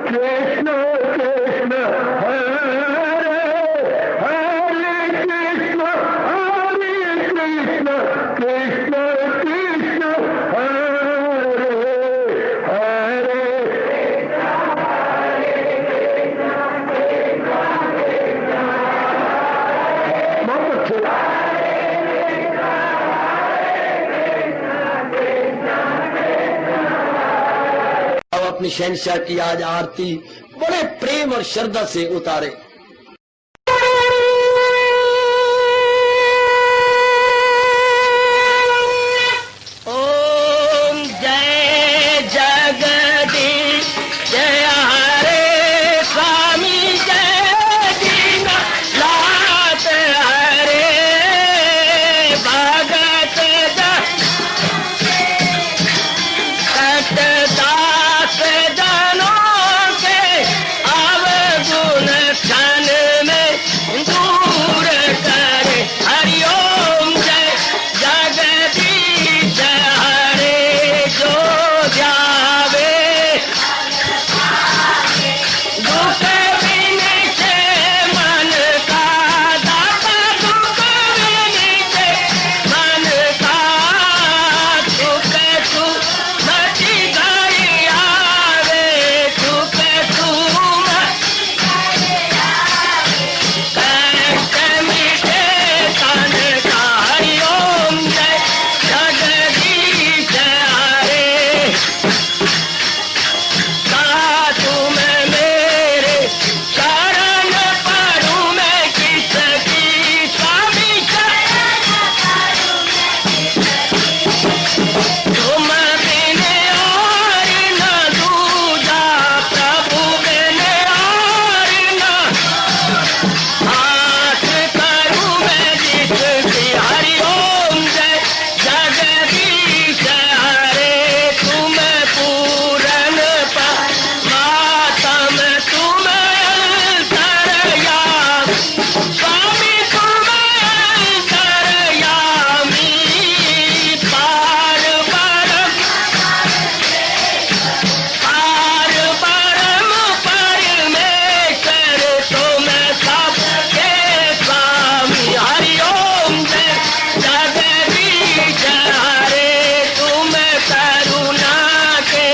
कृष्ण कृष्ण हरे हरे कृष्ण कृष्ण कृष्ण हरे हरे बहुत अच्छे। अब अपनी शहंशाह की आज आरती बड़े प्रेम और श्रद्धा से उतारे। ओम जय जगदीश जय हरे स्वामी जय दीनानाथ हरे भगत दास जनों के अवगुण क्षण में दूर करे। हरिओम जय जगदीश हरे जो ध्यावे दुख विनिचे मन का दाता दुख विनिचे मन का सुख तू मची गई आवे सुख तू कष्ट मिटे तन का। हरिओम जय जगदीश हरे तुम मेरे शरण पड़ूं मैं किसकी स्वामी तुम बिन और न दूजा प्रभु बिन और न हाथ करूं मैं जिसकी। हरिओम जय जगदीश हरे तुम पूरन मातम तुम अंतरयामी स्वामी तुम अंतरयामी पार परम परमेश्वर तुम सबके स्वामी। हरिओम जय जगदीश हरे तुम करुणा के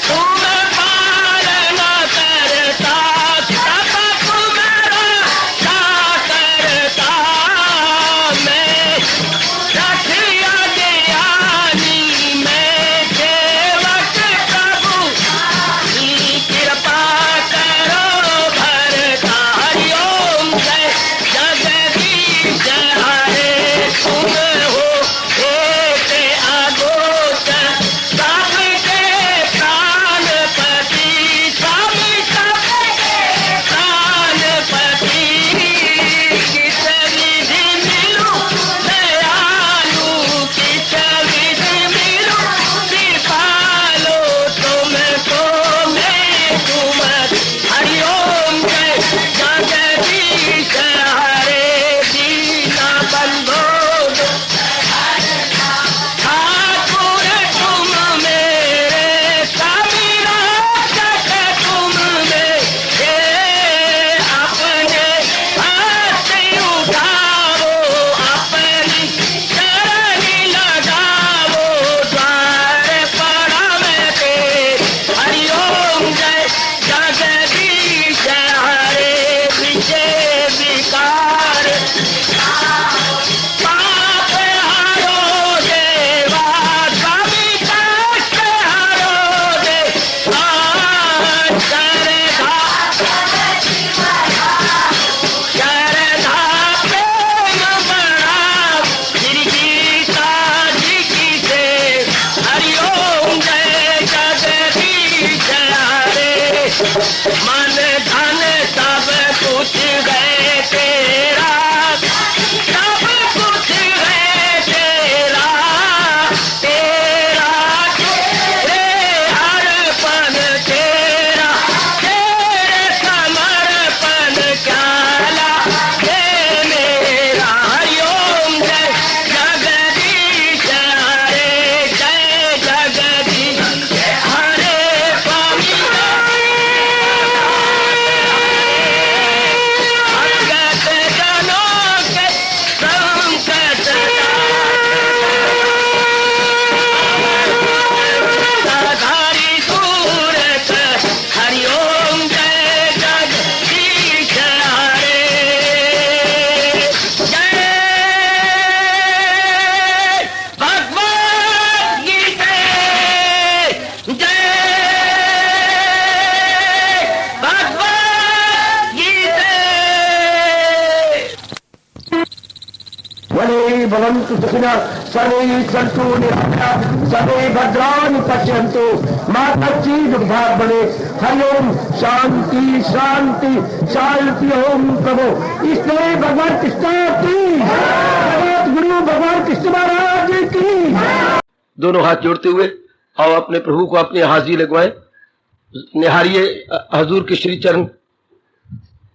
तुम पालन करता सब तुम्हारा करता मैं रखिया ज्ञानी मैं सेवक प्रभु की कृपा करो भरता। हरिओम जय जगदीश हरे तुम हो एक अगोचर सबके प्राणपति स्वामी सबके प्राणपति किस विधि मिलूं दयालु किस विधि मिलूं कृपालो तुमको मैं तुम। हरिओम जय जगदीश हरे दीना बंधो ठाकुर तुम मेरे स्वामी रक्षक तुम मेरे अपने हाथ उठाओ अपनी शरण लगाओ द्वार पड़ा मैं तेरे। हरिओम जय जगदीश हरे विजय विकार पाप हरो देवा स्वामी कष्ट हरो देवा श्रद्धा प्रेम बढ़ाओ श्री गीता जी की से। हरिओम जय जगदीश हरे मन धन सब कुछ है तेरा सब कुछ है तेरा तेरा तेरे अर्पण तेरा तेरे समर्पण क्या लागे मेरा। हरिओम जय जगदीश हरे जय जगदीश हरे स्वामी भवन्तु सुखिनः सर्वे सन्तु निरामयाः सर्वे भद्राणि पश्यन्तु मा कश्चित् दुर्भाग् भवेत्। हरि ओम शांति शांति शांति। ओम प्रभु इसलिए भगवान कृष्ण की जगत गुरु भगवान कृष्ण महाराज की। दोनों हाथ जोड़ते हुए और अपने प्रभु को अपनी हाजिरी लगवाएं, निहारिए हजूर के श्री चरण।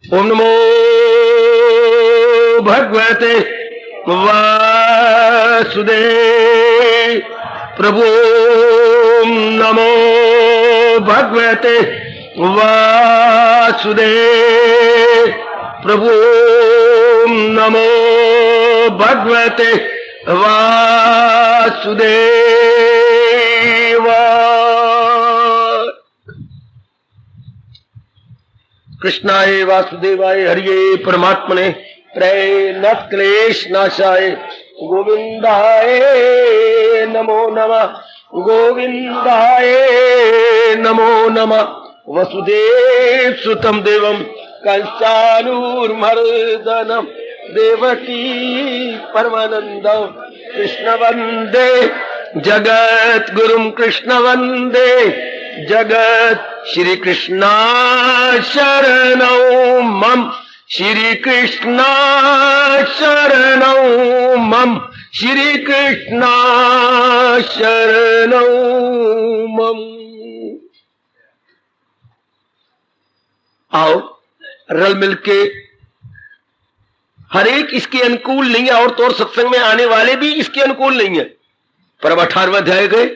ओम नमो भगवते वासुदेव प्रभु। ओम नमो भगवते वासुदेव प्रभु। ओम नमो भगवते वासुदेव। कृष्णाय वासुदेवाय हरिये परमात्मने प्रेरणात् क्लेश नाशाय गोविंदाय नमो नमः। गोविंदाय नमो नमः। वसुदेव सुतम देवम कंसानुर्मर्दनम देवकी परमानंदम कृष्ण वंदे जगत गुरुम। कृष्ण वंदे जगत श्री कृष्ण शरणौ मम। श्री कृष्ण शरणौ मम। श्री कृष्ण शरणौ मम। आओ रल मिलके, हर एक इसके अनुकूल नहीं है और तो और सत्संग में आने वाले भी इसके अनुकूल नहीं है, पर अब 18वें अध्याय गए,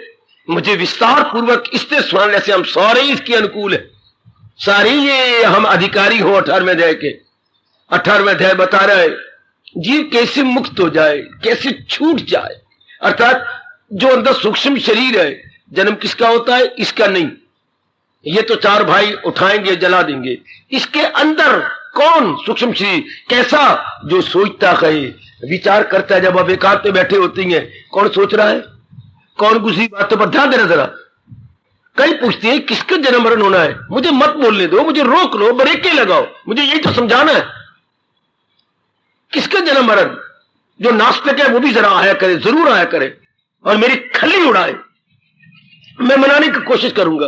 मुझे विस्तार पूर्वक इससे सुनाने, जैसे हम सारे इसके अनुकूल है, सारे ये हम अधिकारी हो 18वें अध्याय के। 18वें अध्याय बता रहा है जीव कैसे मुक्त हो जाए, कैसे छूट जाए। अर्थात जो अंदर सूक्ष्म शरीर है, जन्म किसका होता है, इसका नहीं। ये तो चार भाई उठाएंगे जला देंगे। इसके अंदर कौन सूक्ष्म शरीर कैसा, जो सोचता है विचार करता है। जब आप एकांत में बैठे होती हैं, कौन सोच रहा है, कौन दूसरी बातों पर ध्यान देना। जरा कई पूछते हैं किसका जन्म मरण होना है, मुझे मत बोलने दो, मुझे रोक लो, ब्रेकें लगाओ, मुझे यही तो समझाना है। किसका जन्म मरण, जो नास्तिक है वो भी जरा आया करे, जरूर आया करे और मेरी खली उड़ाए, मैं मनाने की कोशिश करूंगा।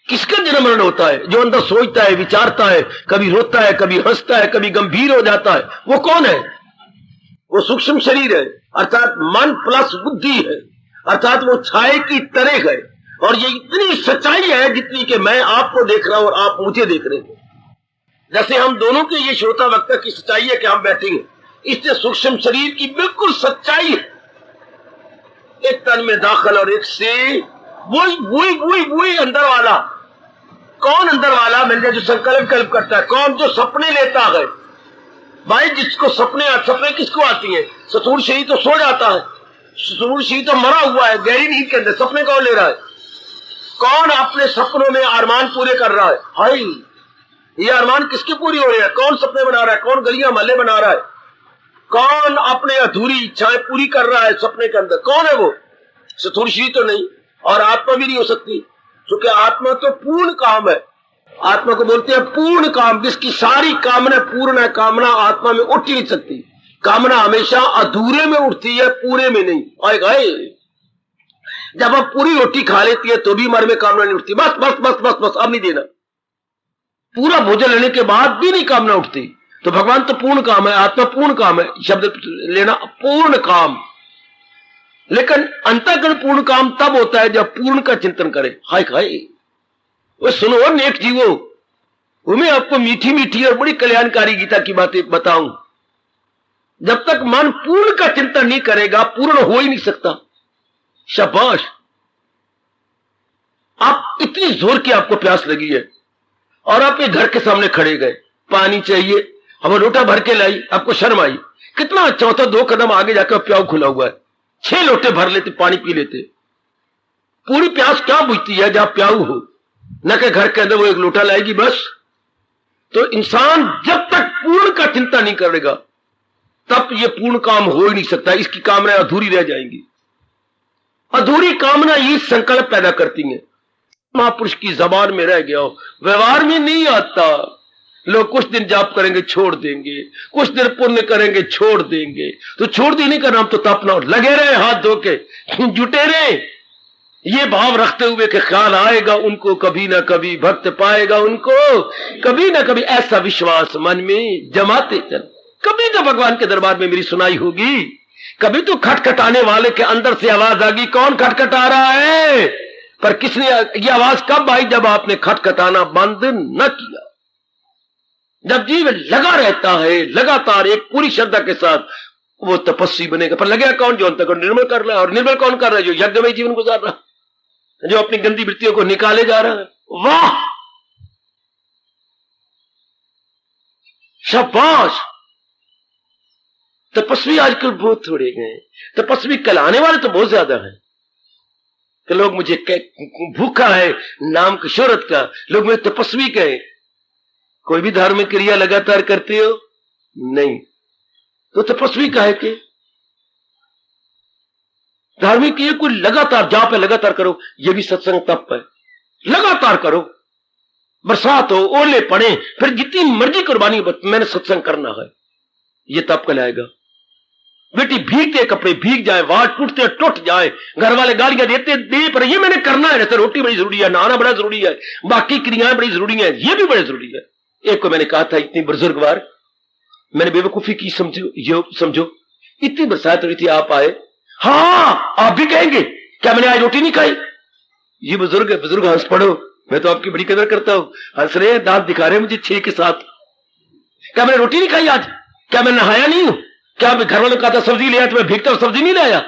किसका जन्म मरण होता है, जो अंदर सोचता है, विचारता है, कभी रोता है, कभी हंसता है, कभी गंभीर हो जाता है। वो कौन है, वो सूक्ष्म शरीर है, अर्थात मन प्लस बुद्धि है, अर्थात वो छाए की तरह है। और ये इतनी सच्चाई है जितनी कि मैं आपको देख रहा हूं और आप मुझे देख रहे हैं। जैसे हम दोनों के ये श्रोता वक्ता की सच्चाई है कि हम बैठेंगे, इससे सूक्ष्म शरीर की बिल्कुल सच्चाई है। एक तन में दाखिल और एक से वही अंदर वाला। कौन अंदर वाला मिल जाए, जो संकल्प कल्प करता है। कौन, जो सपने लेता है। भाई जिसको सपने किसको आती है, स्थूल शरीर तो सो जाता है, स्थूल शरीर तो मरा हुआ है गहरी नींद के अंदर। सपने कौन ले रहा है, कौन अपने सपनों में अरमान पूरे कर रहा है। हाय, ये अरमान किसके पूरी हो रहे हैं, कौन सपने बना रहा है, कौन गलियां महल्ले बना रहा है, कौन अपने अधूरी इच्छाएं पूरी कर रहा है सपने के अंदर। कौन है वो, स्थूल शरीर तो नहीं, और आत्मा भी नहीं हो सकती, क्योंकि आत्मा तो पूर्ण काम है। आत्मा को बोलते हैं पूर्ण काम, जिसकी सारी कामना पूर्ण है। कामना आत्मा में उठ ही नहीं सकती, कामना हमेशा अधूरे में उठती है, पूरे में नहीं। आए जब आप पूरी रोटी खा लेती है तो भी मन में कामना नहीं उठती, बस बस बस बस बस अब नहीं देना। पूरा भोजन लेने के बाद भी नहीं कामना उठती। तो भगवान तो पूर्ण काम है, आत्मा पूर्ण काम है, शब्द लेना पूर्ण काम। लेकिन अंतःकरण पूर्ण काम तब होता है जब पूर्ण का चिंतन करे। हाय हाय, वो सुनो नेक जीवो, वो मैं आपको मीठी मीठी और बड़ी कल्याणकारी गीता की बातें बताऊं। जब तक मन पूर्ण का चिंतन नहीं करेगा, पूर्ण हो ही नहीं सकता। शाबाश, आप इतनी जोर की आपको प्यास लगी है और आप एक घर के सामने खड़े गए, पानी चाहिए, हम लोटा भर के लाई, आपको शर्म आई। कितना अच्छा होता, 2 कदम आगे जाकर प्याऊ खुला हुआ है, 6 लोटे भर लेते, पानी पी लेते। पूरी प्यास क्या बुझती है जहां प्याऊ हो, न कि घर के अंदर वो एक लोटा लाएगी बस। तो इंसान जब तक पूर्ण का चिंता नहीं करेगा तब ये पूर्ण काम हो ही नहीं सकता। इसकी कामनाएं अधूरी रह जाएंगी। अधूरी कामना ये संकल्प पैदा करती हैं। महापुरुष की जबान में रह गया हो, व्यवहार में नहीं आता, लोग कुछ दिन जाप करेंगे छोड़ देंगे, कुछ दिन पुण्य करेंगे छोड़ देंगे। तो छोड़ देने का नाम तो तपना। लगे रहे हाथ धो के, जुटे रहे, ये भाव रखते हुए कि ख्याल आएगा उनको, कभी ना कभी भक्त पाएगा उनको, कभी ना कभी ऐसा विश्वास मन में जमाते चल। कभी तो भगवान के दरबार में मेरी सुनाई होगी, कभी तो खटखटाने वाले के अंदर से आवाज आगी, कौन खटखटा रहा है? पर किसने ये आवाज कब आई? जब आपने खटखटाना बंद न किया। जब जीव लगा रहता है लगातार एक पूरी श्रद्धा के साथ, वो तपस्वी बनेगा। पर लगेगा कौन? जो अंत को निर्मल कर रहा है। और निर्मल कौन कर रहा है? जो यज्ञमय जीवन गुजार रहा है, जो अपनी गंदी वृत्तियों को निकाले जा रहा है। वाह, शाबाश। तपस्वी आजकल बहुत थोड़े गए, तपस्वी कहलाने वाले तो बहुत ज्यादा हैं। कि लोग मुझे भूखा है नाम की शोहरत का, लोग मुझे तपस्वी कहे। कोई भी धार्मिक क्रिया लगातार करते हो? नहीं, तो तपस्वी काहे के? धार्मिक क्रिया कोई लगातार जाप है, लगातार करो, ये भी सत्संग तप है। लगातार करो, बरसात हो, ओले पड़े, फिर जितनी मर्जी कुर्बानी, मैंने सत्संग करना है, ये तप कहलाएगा। बेटी भीगते कपड़े भीग जाए, वाट टूटते टूट जाए, घर वाले गालियां देते दे, पर ये मैंने करना है। जैसे रोटी बड़ी जरूरी है, नहाना बड़ा जरूरी है, बाकी क्रियाएं बड़ी जरूरी है, ये भी बड़ी जरूरी है। एक को मैंने कहा था इतनी बुजुर्गवार, मैंने बेवकूफी की, समझो इतनी बरसात हुई थी, आप आए। हाँ, आप भी कहेंगे क्या मैंने आज रोटी नहीं खाई? ये बुजुर्ग है, बुजुर्ग हंस पड़ो, मैं तो आपकी बड़ी कदर करता हूं। हंस रहे, दांत दिखा रहे मुझे 6 के साथ। क्या मैंने रोटी नहीं खाई आज? क्या मैं नहाया नहीं हूं? क्या घर वालों का था सब्जी ले आया तो मैं भीगता हूं सब्जी नहीं लाया?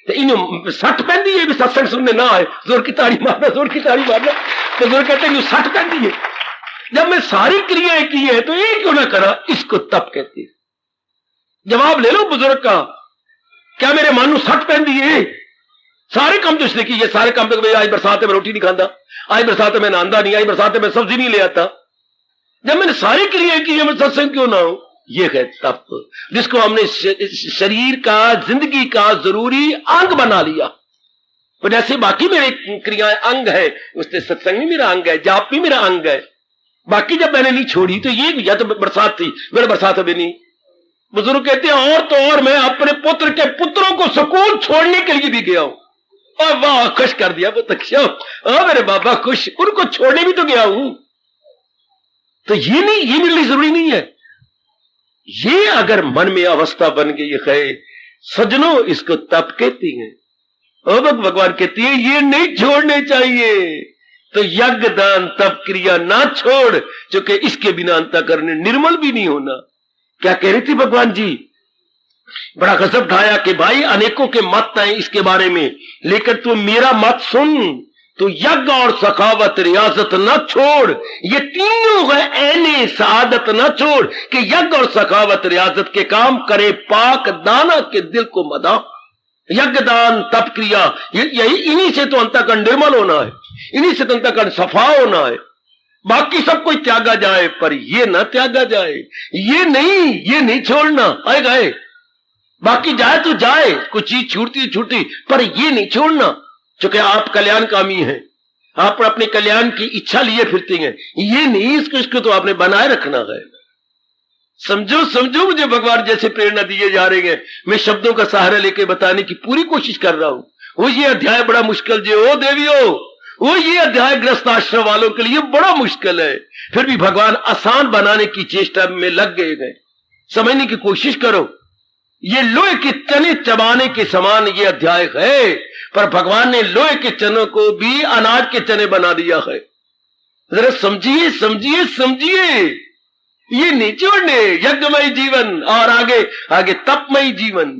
तो इन सट पहन दी है भी सत्संग सुनने ना आए, जोर की ताड़ी मारना, जोर की ताड़ी मारना। तो जोर कहते हैं सट पहन दी है। जब मैं सारी क्रियाएं की है तो ये क्यों ना करा? इसको तप कहते हैं। जवाब ले लो बुजुर्ग का, क्या मेरे मानू सट पहन दिए? सारे काम तो इसने किए, सारे काम तो आज बरसात है मैं रोटी नहीं खाता, आज बरसात है मैं नहांदा नहीं, आज बरसात है मैं सब्जी नहीं ले आता। जब मैंने सारी क्रियाएं की है मैं सत्संग क्यों ना हूं? ये है तप, जिसको हमने शरीर का, जिंदगी का जरूरी अंग बना लिया। तो जैसे बाकी मेरे क्रियाएं अंग है, उससे सत्संग भी मेरा अंग है, जाप भी मेरा अंग है। बाकी जब मैंने नहीं छोड़ी तो ये, या तो बरसात थी, मेरे बरसात अभी नहीं। बुजुर्ग कहते हैं और तो और मैं अपने पुत्र के पुत्रों को स्कूल छोड़ने के लिए भी गया हूं। और वाह, खुश कर दिया वो तक, मेरे बाबा खुश, उनको छोड़ने भी तो गया हूं। तो ये नहीं, ये मेरे लिए जरूरी नहीं है। ये अगर मन में अवस्था बन गई है सज्जनों, इसको तप कहती हैं। और भगवान कहती है ये नहीं छोड़ने चाहिए। तो यज्ञ दान तप क्रिया ना छोड़, क्योंकि इसके बिना अंतःकरण निर्मल भी नहीं होना। क्या कह रही थी भगवान जी? बड़ा गजब ढाया कि भाई अनेकों के मत हैं इसके बारे में, लेकिन तू मेरा मत सुन। तो यज्ञ और सखावत रियाजत न छोड़, ये तीनों है ऐने सादत न छोड़ कि यज्ञ और सखावत रियाजत के काम करे पाक दाना के दिल को मदा। यज्ञ दान तप क्रिया यही, इन्हीं से तो अंतःकरण निर्मल होना है, इन्हीं से तो अंतःकरण सफा होना है। बाकी सब कोई त्यागा जाए पर ये ना त्यागा जाए, ये नहीं छोड़ना। आए गए बाकी जाए तो जाए, कुछ चीज छूटती छूटती, पर ये नहीं छोड़ना। चूंकि आप कल्याणकामी हैं, आप अपने कल्याण की इच्छा लिए फिरते हैं, ये नहीं, इसको तो आपने बनाए रखना है। समझो मुझे भगवान जैसे प्रेरणा दिए जा रहे हैं, मैं शब्दों का सहारा लेके बताने की पूरी कोशिश कर रहा हूं। वो ये अध्याय बड़ा मुश्किल जो ओ देवियों, वो ये अध्याय ग्रस्त आश्रम वालों के लिए बड़ा मुश्किल है, फिर भी भगवान आसान बनाने की चेष्टा में लग गए। समझने की कोशिश करो। ये लोहे के चने चबाने के समान ये अध्याय है, पर भगवान ने लोहे के चनों को भी अनाज के चने बना दिया है। जरा समझिए। ये नहीं छोड़ने, यज्ञमय जीवन और आगे तपमय जीवन।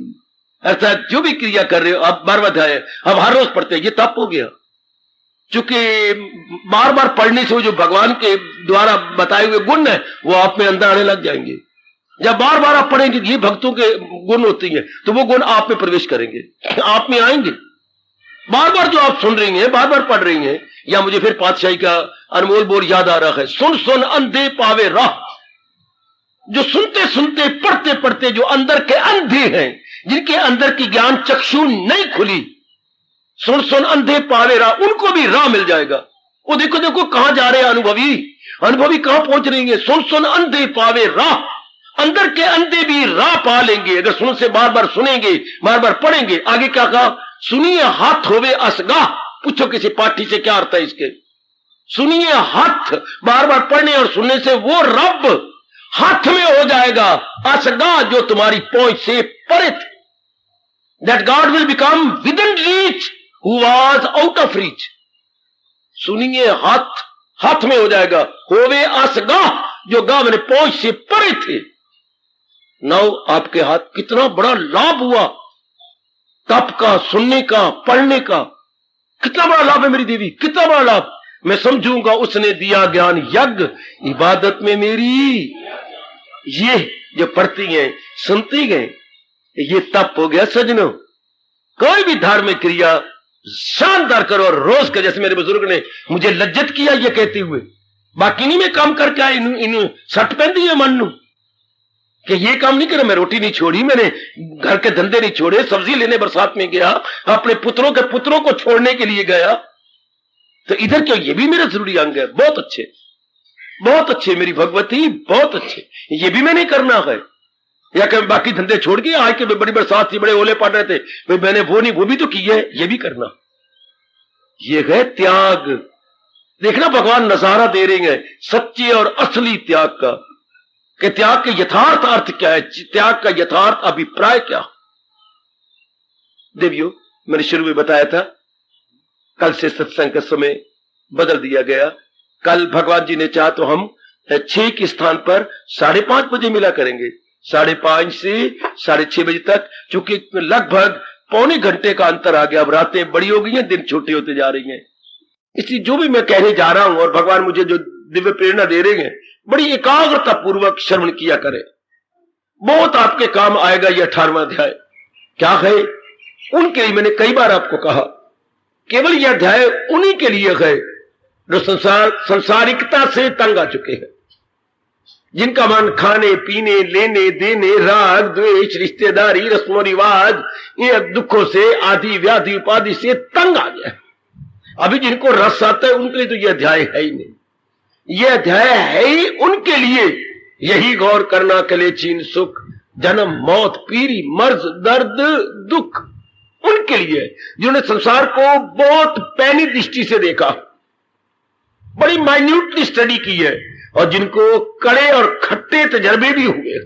अर्थात जो भी क्रिया कर रहे हो, अब 12वां अध्याय अब हर रोज पढ़ते, ये तप हो गया। चूंकि बार बार पढ़ने से जो भगवान के द्वारा बताए हुए गुण है वो आप में अंदर आने लग जाएंगे। जब बार बार आप पढ़ेंगे ये भक्तों के गुण होती हैं, तो वो गुण आप में प्रवेश करेंगे, आप में आएंगे। बार बार जो आप सुन रही हैं, बार बार पढ़ रही हैं, या मुझे फिर पातशाही का अनमोल बोल याद आ रहा है, सुन अंधे पावे राह। जो सुनते पढ़ते जो अंदर के अंधे हैं, जिनके अंदर की ज्ञान चक्षु नहीं खुली, सुन अंधे पावे राह, उनको भी राह मिल जाएगा। वो देखो कहां जा रहे हैं अनुभवी, अनुभवी कहां पहुंच रही है? सुन सुन अंधे पावे राह, अंदर के अंधे भी राह पा लेंगे अगर सुन से बार बार सुनेंगे, बार बार पढ़ेंगे। आगे क्या कहा? सुनिए हाथ होवे असगाह। पूछो किसी पाठी से क्या अर्थ है इसके? सुनिए हाथ, बार बार पढ़ने और सुनने से वो रब हाथ में हो जाएगा, असगाह जो तुम्हारी पहुंच से परे थे। That God will become with in reach who was out of reach. सुनिए हाथ, हाथ में हो जाएगा। होवे असगाह, जो गांव में पहुंच से परे थे। नौ आपके हाथ, कितना बड़ा लाभ हुआ तप का, सुनने का, पढ़ने का। कितना बड़ा लाभ है मेरी देवी, कितना बड़ा लाभ। मैं समझूंगा उसने दिया ज्ञान यज्ञ, इबादत में मेरी। ये जो पढ़ती हैं, सुनती गए, ये तप हो गया सजनों। कोई भी धार्मिक क्रिया शानदार करो और रोज का, जैसे मेरे बुजुर्ग ने मुझे लज्जत किया ये कहते हुए, बाकी नहीं मैं काम करके आया, इन सट पहनती है मन कि ये काम नहीं करे। मैं रोटी नहीं छोड़ी, मैंने घर के धंधे नहीं छोड़े, सब्जी लेने बरसात में गया, अपने पुत्रों के पुत्रों को छोड़ने के लिए गया। तो इधर क्यों? ये भी मेरा जरूरी अंग है। बहुत अच्छे, बहुत अच्छे मेरी भगवती, बहुत अच्छे। ये भी मैंने करना है। या कभी बाकी धंधे छोड़ के आज के बड़ी बरसात थी, बड़े ओले पड़ रहे थे, भाई मैंने वो नहीं, वो भी तो किया है, ये भी करना। ये है त्याग। देखना भगवान नजारा दे रहे हैं सच्चे और असली त्याग का, कि त्याग के यथार्थ अर्थ क्या है, त्याग का यथार्थ अभिप्राय क्या। देवियों, मैंने शुरू में बताया था कल से सत्संग का समय बदल दिया गया। कल भगवान जी ने चाहा तो हम 6 के स्थान पर 5:30 बजे मिला करेंगे, 5:30 से 6:30 बजे तक। चूंकि लगभग पौने घंटे का अंतर आ गया, अब रातें बड़ी हो गई हैं, दिन छोटे होते जा रही हैं। इसलिए जो भी मैं कहने जा रहा हूं और भगवान मुझे जो दिव्य प्रेरणा दे रहे हैं, बड़ी एकाग्रता पूर्वक श्रवण किया करें। बहुत आपके काम आएगा ये 18वां अध्याय। क्या है? उनके लिए मैंने कई बार आपको कहा, केवल यह अध्याय उन्हीं के लिए है जो संसारिकता से तंग आ चुके हैं, जिनका मन खाने पीने, लेने देने, राग द्वेष, रिश्तेदारी, रस्मों रिवाज, ये दुखों से, आदि व्याधि उपाधि से तंग आ गया। अभी जिनको रस आता है उनके लिए तो यह अध्याय है ही नहीं। यह अध्याय है ही उनके लिए। यही गौर करना कले चीन सुख, जन्म मौत, पीरी मर्ज, दर्द दुख, उनके लिए जिन्होंने संसार को बहुत पैनी दृष्टि से देखा, बड़ी माइन्यूटली स्टडी की है, और जिनको कड़े और खट्टे तजर्बे भी हुए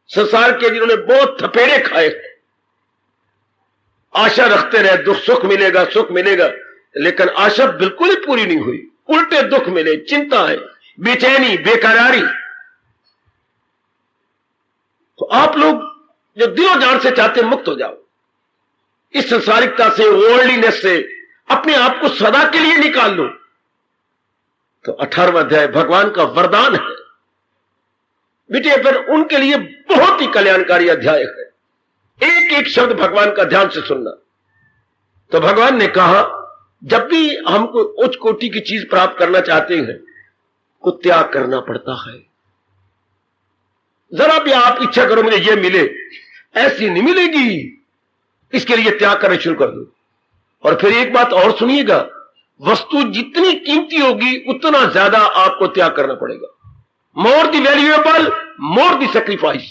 संसार के, जिन्होंने बहुत थपेड़े खाए, आशा रखते रहे दुख सुख मिलेगा, सुख मिलेगा, लेकिन आशा बिल्कुल ही पूरी नहीं हुई। उल्टे दुख मिले, चिंताएं, बेचैनी, बेकरारी। तो आप लोग जो दिलो जान से चाहते मुक्त हो जाओ इस संसारिकता से, वर्ल्डलीनेस से, अपने आप को सदा के लिए निकाल लो। तो 18वां अध्याय भगवान का वरदान है बेटे, फिर उनके लिए बहुत ही कल्याणकारी अध्याय है। एक एक शब्द भगवान का ध्यान से सुनना। तो भगवान ने कहा, जब भी हमको उच्च कोटि की चीज प्राप्त करना चाहते हैं को त्याग करना पड़ता है। जरा भी आप इच्छा करो मुझे ये मिले, ऐसी नहीं मिलेगी। इसके लिए त्याग करना शुरू कर दो। और फिर एक बात और सुनिएगा, वस्तु जितनी कीमती होगी उतना ज्यादा आपको त्याग करना पड़ेगा। More the valuable, more the sacrifice,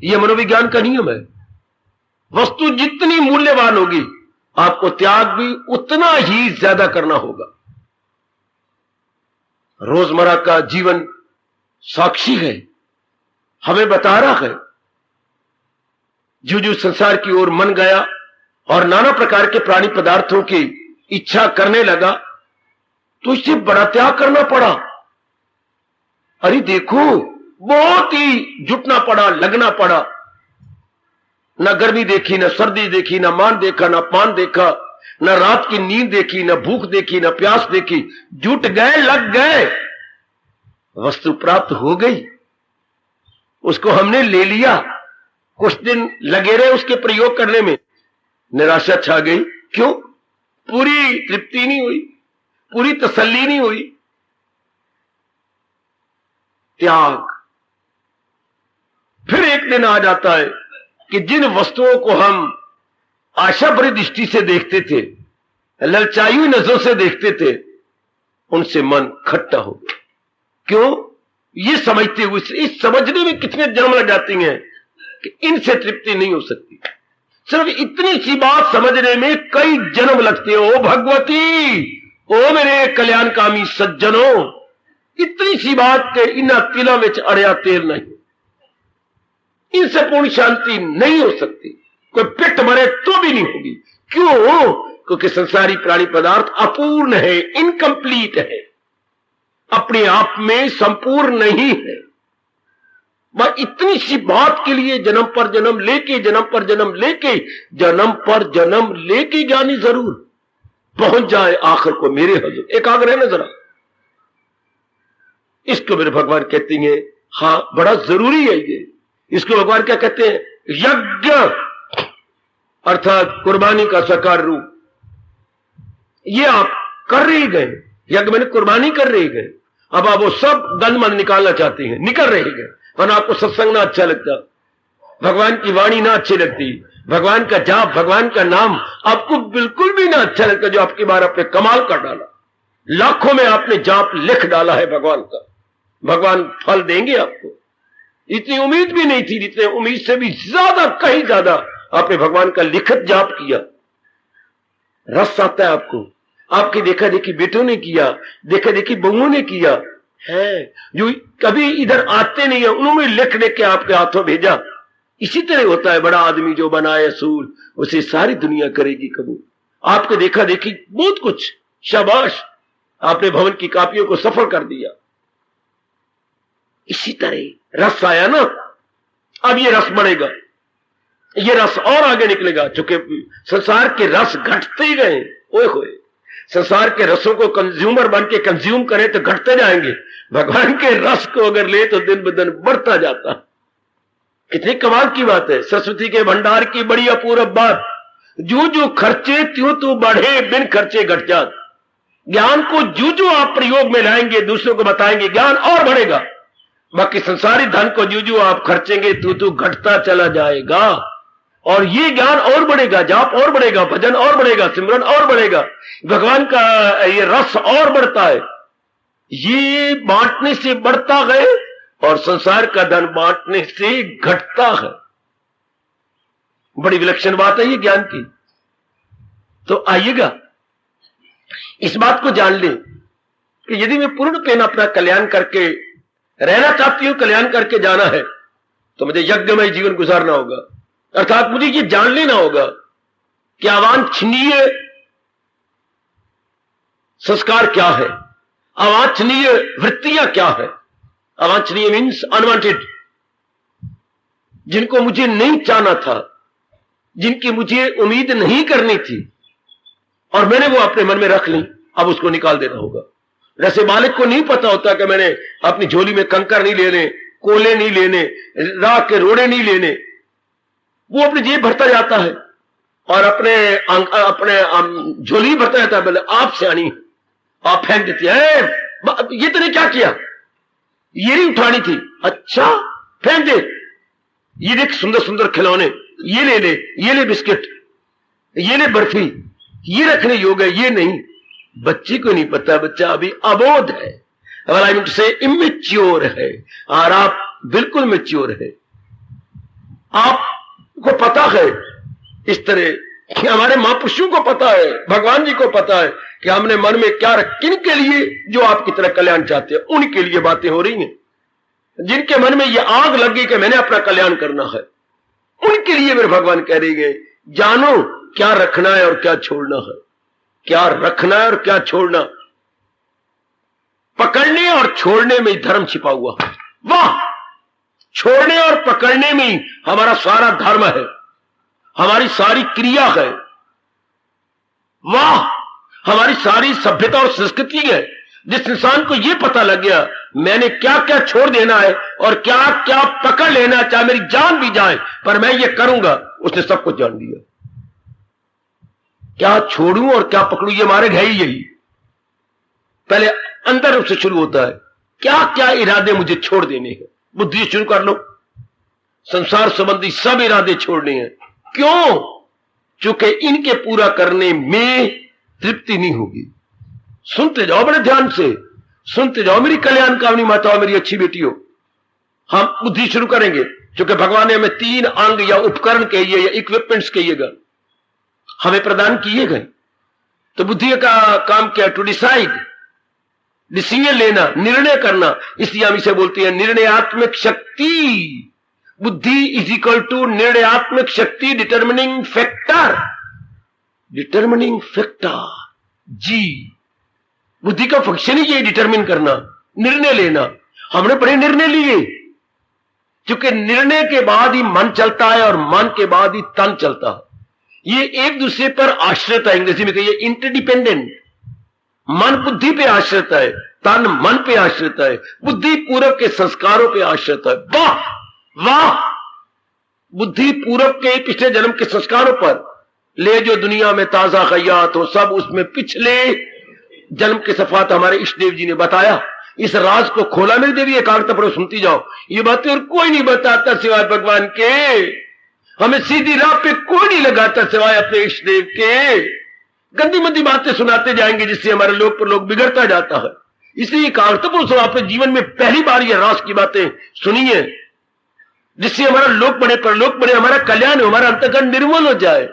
यह मनोविज्ञान का नियम है। वस्तु जितनी मूल्यवान होगी आपको त्याग भी उतना ही ज्यादा करना होगा। रोजमर्रा का जीवन साक्षी है, हमें बता रहा है। जो जो संसार की ओर मन गया और नाना प्रकार के प्राणी पदार्थों की इच्छा करने लगा, तो इससे बड़ा त्याग करना पड़ा। अरे देखो, बहुत ही जुटना पड़ा, लगना पड़ा। न गर्मी देखी, न सर्दी देखी, न मान देखा, न पान देखा, न रात की नींद देखी, न भूख देखी, न प्यास देखी। जुट गए, लग गए, वस्तु प्राप्त हो गई, उसको हमने ले लिया। कुछ दिन लगे रहे उसके प्रयोग करने में, निराशा छा गई। क्यों? पूरी तृप्ति नहीं हुई, पूरी तसल्ली नहीं हुई। त्याग। फिर एक दिन आ जाता है कि जिन वस्तुओं को हम आशा भरी दृष्टि से देखते थे, ललचाई हुई नजरों से देखते थे, उनसे मन खट्टा हो गया। क्यों? ये समझते हुए, इस समझने में कितने जन्म लग जाती हैं कि इनसे तृप्ति नहीं हो सकती। सिर्फ इतनी सी बात समझने में कई जन्म लगते हैं। ओ भगवती, ओ मेरे कल्याणकामी सज्जनों, इतनी सी बात के इन्ना तिला में अड़िया तेल नहीं, इनसे पूर्ण शांति नहीं हो सकती। कोई पिट मरे तो भी नहीं होगी। क्यों? क्योंकि संसारी प्राणी पदार्थ अपूर्ण है, इनकम्प्लीट है, अपने आप में संपूर्ण नहीं है। वह इतनी सी बात के लिए जन्म पर जन्म लेके, जन्म पर जन्म लेके, जन्म पर जन्म लेके ज्ञानी जरूर पहुंच जाए आखिर को मेरे हजूर। एकाग्र है ना जरा, इसको मेरे भगवान कहते हैं हां बड़ा जरूरी है ये। इसको भगवान क्या कहते हैं? यज्ञ, अर्थात कुर्बानी का साकार रूप। ये आप कर रहे गए, यज्ञ मैंने कुर्बानी कर रहे गए। अब आप वो सब गंद मन निकालना चाहते हैं, निकल रहे गए। वरना आपको सत्संग ना अच्छा लगता, भगवान की वाणी ना अच्छी लगती, भगवान का जाप, भगवान का नाम आपको बिल्कुल भी ना अच्छा लगता, जो आपकी बार आपने कमाल कर डाला। लाखों में आपने जाप लिख डाला है भगवान का, भगवान फल देंगे आपको। इतनी उम्मीद भी नहीं थी, जितने उम्मीद से भी ज्यादा, कहीं ज्यादा आपने भगवान का लिखित जाप किया। रस आता है आपको, आपकी देखा देखी बेटों ने किया, देखा देखी बहुओं ने किया है, जो कभी इधर आते नहीं है, उन्होंने लिख लिख के आपके हाथों भेजा। इसी तरह होता है, बड़ा आदमी जो बनाए असूल उसे सारी दुनिया करेगी कबूल। आपके देखा देखी बहुत कुछ, शाबाश, आपने भवन की कापियों को सफल कर दिया। इसी तरह रस आया ना, अब ये रस बढ़ेगा, ये रस और आगे निकलेगा। चूंकि संसार के रस घटते ही गए, ओए होए, संसार के रसों को कंज्यूमर बन के कंज्यूम करें तो घटते जाएंगे, भगवान के रस को अगर ले तो दिन ब दिन बढ़ता जाता। कितनी कमाल की बात है, सरस्वती के भंडार की बड़ी अपूर्व बात। जो जो खर्चे त्यों तो बढ़े, बिन खर्चे घट जात। ज्ञान को जो जो आप प्रयोग में लाएंगे, दूसरों को बताएंगे, ज्ञान और बढ़ेगा। बाकी संसारी धन को जो जो आप खर्चेंगे तो घटता चला जाएगा। और ये ज्ञान और बढ़ेगा, जाप और बढ़ेगा, भजन और बढ़ेगा, सिमरन और बढ़ेगा, भगवान का ये रस और बढ़ता है। ये बांटने से बढ़ता है और संसार का धन बांटने से घटता है। बड़ी विलक्षण बात है ये ज्ञान की। तो आइएगा, इस बात को जान ले कि यदि मैं पूर्ण पेन अपना कल्याण करके रहना चाहती हूं, कल्याण करके जाना है, तो मुझे यज्ञमय जीवन गुजारना होगा। अर्थात मुझे ये जान लेना होगा कि अवांछनीय संस्कार क्या है, अवांछनीय वृत्तियां क्या है। अवांछनीय मीन्स अनवांटेड, जिनको मुझे नहीं चाहना था, जिनकी मुझे उम्मीद नहीं करनी थी और मैंने वो अपने मन में रख ली, अब उसको निकाल देना होगा। जैसे मालिक को नहीं पता होता कि मैंने अपनी झोली में कंकर नहीं लेने, कोले नहीं लेने, राख के रोड़े नहीं लेने, वो अपनी जेब भरता जाता है और अपने झोली भरता जाता है। बोले आप सियानी, आप फेंक देती है, ये तूने क्या किया, ये नहीं उठानी थी, अच्छा फेंक दे। ये देख सुंदर सुंदर खिलौने, ये ले ले, ये ले बिस्किट, ये ले बर्फी, ये रखने योग्य, ये नहीं। बच्चे को नहीं पता, बच्चा अभी अबोध है, आई मीन टू से इमेच्योर है, और आप बिल्कुल मैच्योर है। आपको पता है इस तरह कि हमारे महापुरुषों को पता है, भगवान जी को पता है कि हमने मन में क्या रख, किन के लिए जो आपकी तरह कल्याण चाहते हैं उनके लिए बातें हो रही हैं। जिनके मन में ये आग लगी कि मैंने अपना कल्याण करना है, उनके लिए मेरे भगवान कह रही है जानो क्या रखना है और क्या छोड़ना है, क्या रखना है और क्या छोड़ना। पकड़ने और छोड़ने में धर्म छिपा हुआ है। वाह, छोड़ने और पकड़ने में हमारा सारा धर्म है, हमारी सारी क्रिया है। वाह, हमारी सारी सभ्यता और संस्कृति है। जिस इंसान को यह पता लग गया मैंने क्या क्या छोड़ देना है और क्या क्या पकड़ लेना, चाहे मेरी जान भी जाए पर मैं ये करूंगा, उसने सब कुछ जान लिया। क्या छोड़ूं और क्या पकड़ूं, ये मारे है ही यही। पहले अंदर उससे शुरू होता है, क्या क्या इरादे मुझे छोड़ देने हैं। बुद्धि शुरू कर लो, संसार संबंधी सब इरादे छोड़ने हैं। क्यों? क्योंकि इनके पूरा करने में तृप्ति नहीं होगी। सुनते जाओ बड़े ध्यान से, सुनते जाओ मेरी कल्याण कामनी माताओं, मेरी अच्छी बेटियों। हम बुद्धि शुरू करेंगे, क्योंकि भगवान ने हमें 3 अंग या उपकरण कहिए या इक्विपमेंट्स कहिएगा, हमें प्रदान किए गए। तो बुद्धि का काम क्या? टू डिसाइड, डिसीजन लेना, निर्णय करना। इसलिए हम इसे बोलते हैं निर्णयात्मक शक्ति। बुद्धि इज इक्वल टू निर्णयात्मक शक्ति, डिटर्मिनिंग फैक्टर। डिटर्मिनिंग फैक्टर, जी। बुद्धि का फंक्शन ही ये डिटर्मिन करना, निर्णय लेना। हमने बड़े निर्णय लिए, क्योंकि निर्णय के बाद ही मन चलता है और मन के बाद ही तन चलता है। ये एक दूसरे पर आश्रित है, अंग्रेजी में कहिए इंटरडिपेंडेंट। मन बुद्धि पे आश्रित है, तन मन पे आश्रित है, बुद्धि पूर्व के संस्कारों पे आश्रित है। वाह वाह! बुद्धि पूर्व के पिछले जन्म के संस्कारों पर ले जो दुनिया में ताजा खयात हो, सब उसमें पिछले जन्म के सफात हमारे इष्ट देव जी ने बताया। इस राज को खोला मेरी देवी, एकाग्रता पर सुनती जाओ। ये बातें और कोई नहीं बताता सिवाय भगवान के। हमें सीधी राह पे कोई नहीं लगाता सिवाय अपने इष्ट देव के। गंदी मंदी बातें सुनाते जाएंगे, जिससे हमारे लोग पर लोग बिगड़ता जाता है। इसलिए एकाग्रता पर सुनो, अपने जीवन में पहली बार ये राज की बातें सुनिए, जिससे हमारा लोक बने पर लोक बने, हमारा कल्याण हो, हमारा अंतःकरण निर्मल हो जाए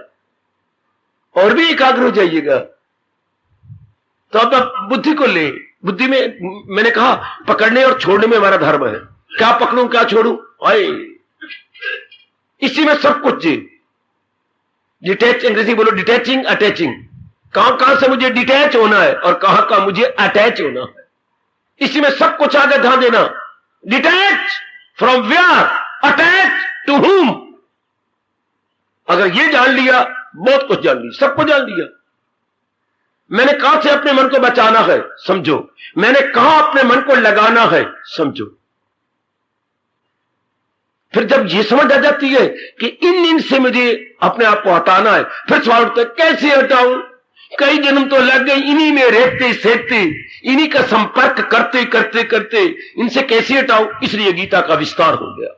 और भी एकाग्र हो जाइएगा। तो अब आप बुद्धि को ले। बुद्धि में मैंने कहा पकड़ने और छोड़ने में हमारा धर्म है। क्या पकड़ूं क्या छोड़ूं, आए इसी में सब कुछ जी। डिटैच, अंग्रेजी बोलो डिटैचिंग, अटैचिंग। कहां से मुझे डिटैच होना है और कहां का मुझे अटैच होना है, इसी में सब कुछ आगे ध्यान देना। Detach from where, attach to whom. अगर ये जान लिया, बहुत कुछ जान लिया, सब कुछ जान लिया। मैंने कहां से अपने मन को बचाना है, समझो। मैंने कहां अपने मन को लगाना है, समझो। फिर जब ये समझ आ जाती है कि इन से मुझे अपने आप को हटाना है, फिर सवाल उठता है कैसे हटाऊं? कई जन्म तो लग गए इन्हीं में रेखते सेकते, इन्हीं का संपर्क करते करते करते, इनसे कैसे हटाऊं? इसलिए गीता का विस्तार हो गया।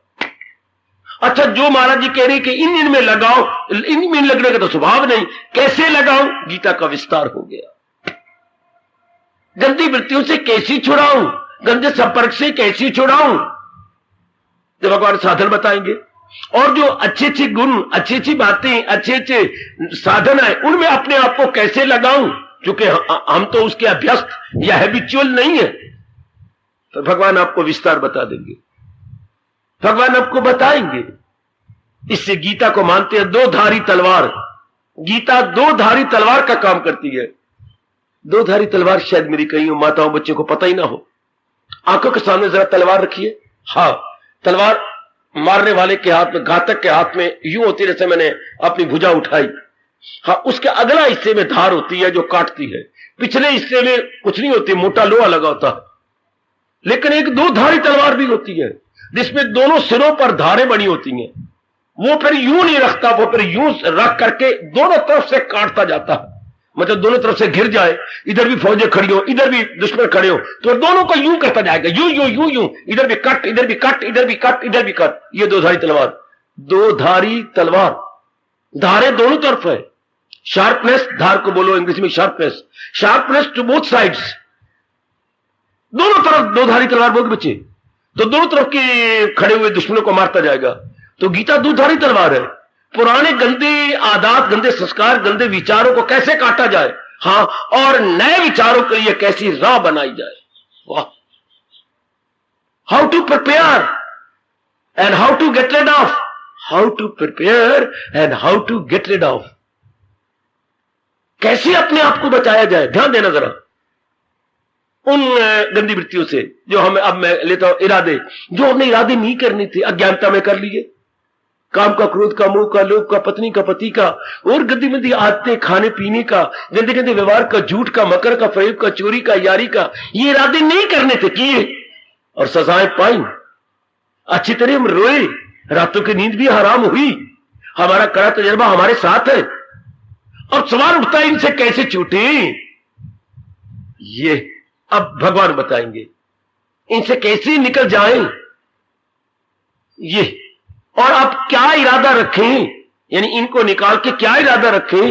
अच्छा, जो महाराज जी कह रहे कि इन में लगाओ, इन में लगने का तो स्वभाव नहीं, कैसे लगाऊं? गीता का विस्तार हो गया। गंदी वृत्तियों से कैसी छुड़ाऊं, गंदे संपर्क से कैसी छुड़ाऊं, तो भगवान साधन बताएंगे। और जो अच्छे अच्छे गुण, अच्छी अच्छी बातें, अच्छे अच्छे साधन है, उनमें अपने आप को कैसे लगाऊं, क्योंकि हम तो उसके अभ्यस्त या हैबिचुअल नहीं है। तो भगवान आपको विस्तार बता देंगे, भगवान आपको बताएंगे। इससे गीता को मानते हैं 2 धारी तलवार। गीता 2 धारी तलवार का काम करती है। 2 धारी तलवार शायद मेरी कई माताओं बच्चों को पता ही ना हो। आंखों के सामने जरा तलवार रखिए। हाँ, तलवार मारने वाले के हाथ में, घातक के हाथ में यूं होती, जैसे मैंने अपनी भुजा उठाई। हाँ, उसके अगला हिस्से में धार होती है जो काटती है, पिछले हिस्से में कुछ नहीं होती, मोटा लोहा लगा होता है। लेकिन एक 2 धारी तलवार भी होती है, जिसमें दोनों सिरों पर धारें बनी होती हैं। वो फिर यूं नहीं रखता, वो फिर यूं रख करके दोनों तरफ से काटता जाता है। मतलब दोनों तरफ से घिर जाए, इधर भी फौजें खड़ी हो, इधर भी दुश्मन खड़े हो, तो दोनों को यूं करता जाएगा, यूं यूं यूं यूं, इधर भी कट, इधर भी कट, इधर भी कट, इधर भी कट। ये 2 धारी तलवार। 2 धारी तलवार, धारें दोनों तरफ है। शार्पनेस, धार को बोलो अंग्रेजी में sharpness, sharpness to both sides. दोनों तरफ 2 धारी तलवार बोल बच्चे, तो दोनों तरफ के खड़े हुए दुश्मनों को मारता जाएगा। तो गीता 2 धारी तलवार है। पुराने गंदे आदत, गंदे संस्कार, गंदे विचारों को कैसे काटा जाए, हाँ, और नए विचारों के लिए कैसी राह बनाई जाए। वाह! How to prepare and how to get rid of, how to prepare and how to get rid of. कैसे अपने आप को बचाया जाए, ध्यान देना जरा उन गंदी वृत्तियों से जो हमें, अब मैं लेता हूं इरादे, जो हमने इरादे नहीं करनी थी, अज्ञानता में कर लिए। काम का, क्रोध का, मोह का, लोभ का, पत्नी का, पति का, और गंदी मंदी आदतें, खाने पीने का, गंदे गंदे व्यवहार का, झूठ का, मकर का, फरेब का, चोरी का, यारी का, ये इरादे नहीं करने थे, किए और सजाएं पाई। अच्छी तरह हम रोए, रातों की नींद भी हराम हुई। हमारा कड़ा तजर्बा हमारे साथ है। और सवाल उठता है इनसे कैसे छूटे। ये अब भगवान बताएंगे इनसे कैसे निकल जाएं ये, और अब क्या इरादा रखें, यानी इनको निकाल के क्या इरादा रखें।